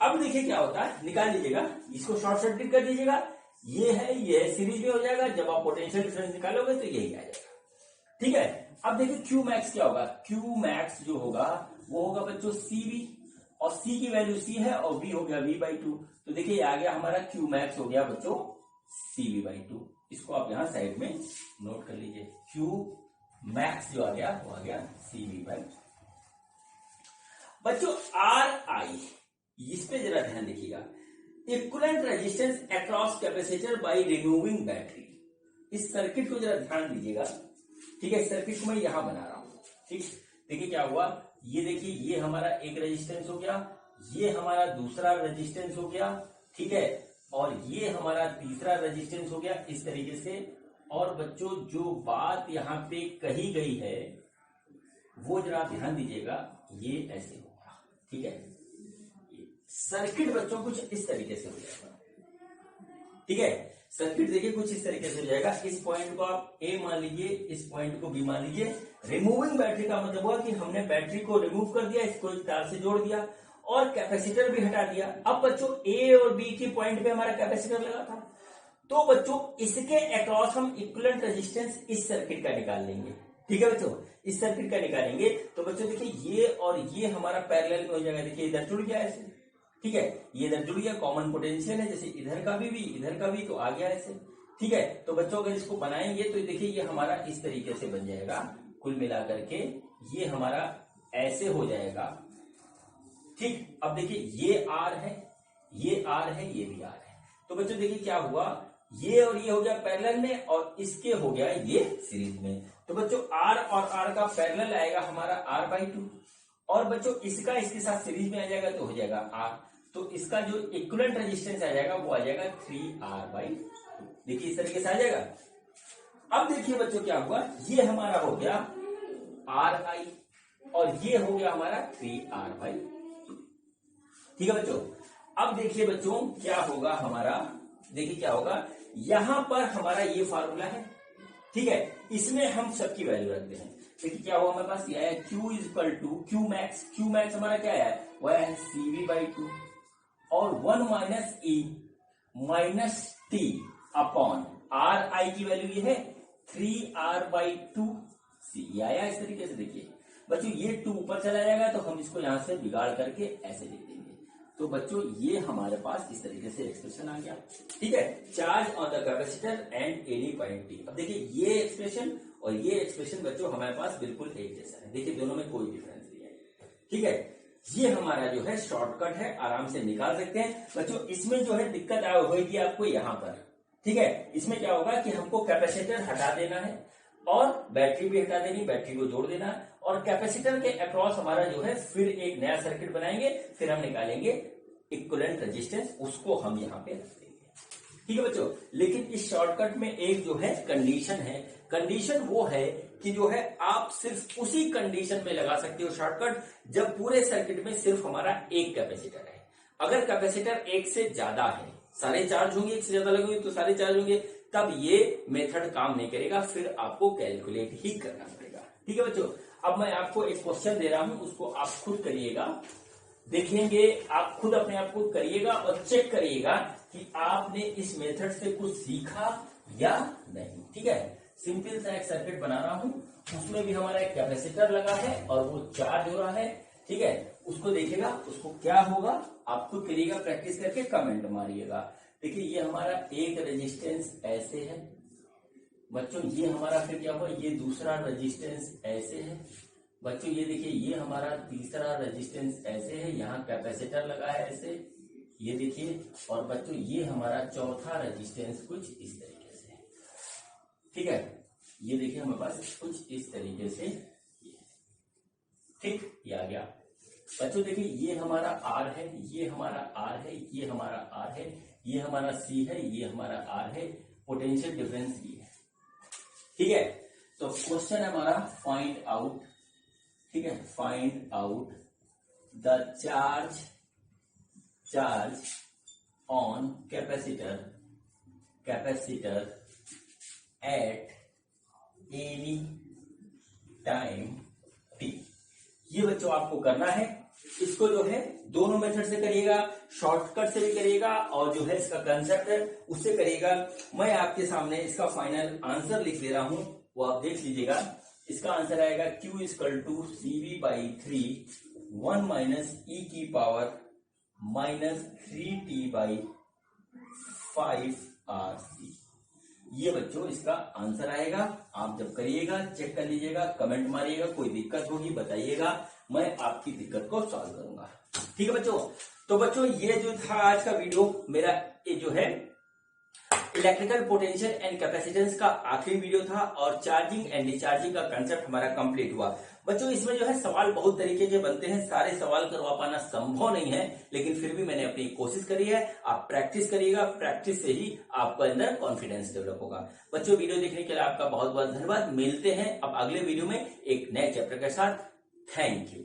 अब देखिए क्या होता है, निकाल लीजिएगा, इसको शॉर्ट सर्किट कर दीजिएगा, ये है ये सीरीज में हो जाएगा, जब आप पोटेंशियल डिफरेंस निकालोगे तो यही आ जाएगा। ठीक है, अब देखिए क्यू मैक्स क्या होगा, क्यू मैक्स जो होगा वो होगा बच्चों CV, और C की वैल्यू C है और V हो गया V/2। तो देखिए आ गया हमारा क्यू मैक्स हो गया बच्चों CV/2। इसको आप यहां साइड में नोट कर लीजिए, क्यू मैक्स जो आ गया वो आ गया CV/2। बच्चों आर आई, इस पे जरा ध्यान देखिएगा, equivalent resistance across capacitor by removing battery. इस सर्किट को जरा ध्यान दीजिएगा। ठीक है, सर्किट को मैं यहां बना रहा हूं। ठीक, देखिए क्या हुआ, ये देखिए ये हमारा एक रेजिस्टेंस हो गया, ये हमारा दूसरा रेजिस्टेंस हो गया। ठीक है, और ये हमारा तीसरा रेजिस्टेंस हो गया, इस तरीके से। और बच्चों जो बात यहां पे कही गई है वो जरा ध्यान दीजिएगा, ये ऐसे होगा। ठीक है, सर्किट बच्चों कुछ इस तरीके से हो जाएगा। ठीक है, सर्किट देखिए कुछ इस तरीके से हो जाएगा। इस पॉइंट को आप ए मान लीजिए, इस पॉइंट को बी मान लीजिए। रिमूविंग बैटरी का मतलब हुआ कि हमने बैटरी को रिमूव कर दिया, इसको तार से जोड़ दिया और कैपेसिटर भी हटा दिया। अब बच्चों ए और बी की पॉइंट पे हमारा कैपेसिटर लगा था, तो बच्चों इसके अक्रॉस हम इक्विवेलेंट रेजिस्टेंस इस सर्किट का निकाल लेंगे। ठीक है बच्चों, इस सर्किट का निकालेंगे तो बच्चों देखिए ये और ये हमारा पैरेलल में हो जाएगा। देखिए इधर जुड़ गया ऐसे, ठीक है, ये इधर जुड़ गया, कॉमन पोटेंशियल है, जैसे इधर का भी इधर का भी, तो आ गया ऐसे। ठीक है, तो बच्चों अगर इसको बनाएंगे तो देखिए ये हमारा इस तरीके से बन जाएगा। कुल मिलाकर के ये हमारा ऐसे हो जाएगा। ठीक, अब देखिए ये आर है, ये आर है, ये भी आर है। तो बच्चों देखिए क्या हुआ, ये और ये हो गया पैरेलल में और इसके हो गया ये सीरीज में। तो बच्चों आर और आर का पैरेलल आएगा हमारा R/2, और बच्चों इसका इसके साथ सीरीज में आ जाएगा तो हो जाएगा आर। तो इसका जो इक्विवेलेंट रेजिस्टेंस आ जाएगा वो आ जाएगा 3R/2। देखिए इस तरीके से आ जाएगा। अब देखिए बच्चों क्या हुआ, ये हमारा हो गया RI और ये हो गया हमारा 3R/2। ठीक है बच्चों, अब देखिए बच्चों क्या होगा हमारा, देखिए क्या होगा, यहां पर हमारा ये फार्मूला है। ठीक है, इसमें हम सबकी वैल्यू रखते हैं। देखिए क्या हुआ हमारे पास, ये है Q equal to Q max हमारा क्या है, वह है CV/2 और 1 minus E minus T upon RI की वैल्यू ये है 3R/2C। ये आया इस तरीके से। देखिए बच्चों ये 2 ऊपर चला जाएगा तो हम इसको यहां से बिगाड़ करके ऐसे लिख देंगे। तो बच्चों ये हमारे पास इस तरीके से एक्सप्रेशन आ गया। ठीक है, charge on the capacitor and at point T. अब देखिए ये एक्सप्रेशन और ये एक्सप्रेशन बच्चों हमारे पास बिल्कुल एक जैसा है। देखिए दोनों में कोई डिफरेंस नहीं है। ठीक है, ये हमारा जो है शॉर्टकट है, आराम से निकाल सकते हैं बच्चों। इसमें जो है दिक्कत होगी आपको यहाँ पर। ठीक है, इसमें क्या होगा कि हमको कैपेसिटर हटा देना है और बैटरी भी हटा देनी, बैटरी को जोड़ देना, और कैपेसिटर के अक्रॉस हमारा जो है फिर एक नया सर्किट बनाएंगे, फिर हम निकालेंगे इक्विवेलेंट रेजिस्टेंस, उसको हम यहाँ पे रख देंगे। ठीक है बच्चों। लेकिन इस शॉर्टकट में एक जो है कंडीशन है, कंडीशन वो है कि जो है आप सिर्फ उसी कंडीशन में लगा सकते हो शॉर्टकट जब पूरे सर्किट में सिर्फ हमारा एक कैपेसिटर है। अगर कैपेसिटर एक से ज्यादा है, सारे चार्ज होंगे, एक से ज्यादा लगेंगे तो सारे चार्ज होंगे, तब ये मेथड काम नहीं करेगा, फिर आपको कैलकुलेट ही करना पड़ेगा। ठीक है बच्चों। अब मैं आपको एक क्वेश्चन दे रहा हूं, उसको आप खुद करिएगा, देखेंगे, आप खुद अपने आप को करिएगा और चेक करिएगा कि आपने इस मेथड से कुछ सीखा या नहीं। ठीक है, सिंपल सा एक सर्किट बना रहा हूं, उसमें भी हमारा एक कैपेसिटर लगा है और वो चार्ज हो रहा है। ठीक है, उसको देखिएगा, उसको क्या होगा आप खुद करिएगा, प्रैक्टिस करके कमेंट मारिएगा। देखिए ये हमारा एक रेजिस्टेंस ऐसे है बच्चों, ये हमारा फिर क्या हुआ, ये दूसरा रेजिस्टेंस ऐसे है बच्चों, ये देखिए ये हमारा तीसरा रेजिस्टेंस ऐसे है, यहाँ कैपेसिटर लगा है ऐसे, ये देखिए, और बच्चों ये हमारा चौथा रेजिस्टेंस कुछ इस तरीके से। ठीक है, ये देखिए हमारे पास कुछ इस तरीके से, ठीक, ये आ गया बच्चों। देखिए ये हमारा R है, ये हमारा R है, ये हमारा R है, ये हमारा C है, ये हमारा R है, पोटेंशियल डिफरेंस ये है। ठीक है, तो क्वेश्चन है हमारा फाइंड आउट, ठीक है, find out the charge on capacitor at any time t। ये बच्चों आपको करना है, इसको जो है दोनों मेथड से करिएगा, शॉर्टकट से भी करिएगा और जो है इसका कंसेप्ट है उससे करिएगा। मैं आपके सामने इसका फाइनल आंसर लिख दे रहा हूं, वो आप देख लीजिएगा। इसका आंसर आएगा Q equal to CV/3 1 minus e की पावर माइनस 3t/5RC। ये बच्चों इसका आंसर आएगा। आप जब करिएगा चेक कर लीजिएगा, कमेंट मारिएगा, कोई दिक्कत होगी बताइएगा, मैं आपकी दिक्कत को सॉल्व करूंगा। ठीक है बच्चों, तो बच्चों ये जो था आज का वीडियो मेरा, ये जो है इलेक्ट्रिकल पोटेंशियल एंड कैपेसिटेंस का आखिरी वीडियो था और चार्जिंग एंड डिस्चार्जिंग का कंसेप्ट हमारा कंप्लीट हुआ। बच्चों इसमें जो है सवाल बहुत तरीके के बनते हैं, सारे सवाल करवा पाना संभव नहीं है, लेकिन फिर भी मैंने अपनी कोशिश करी है। आप प्रैक्टिस करिएगा, प्रैक्टिस से ही आपको अंदर कॉन्फिडेंस डेवलप होगा। बच्चों वीडियो देखने के लिए आपका बहुत बहुत धन्यवाद। मिलते हैं अब अगले वीडियो में एक नए चैप्टर के साथ। Thank you.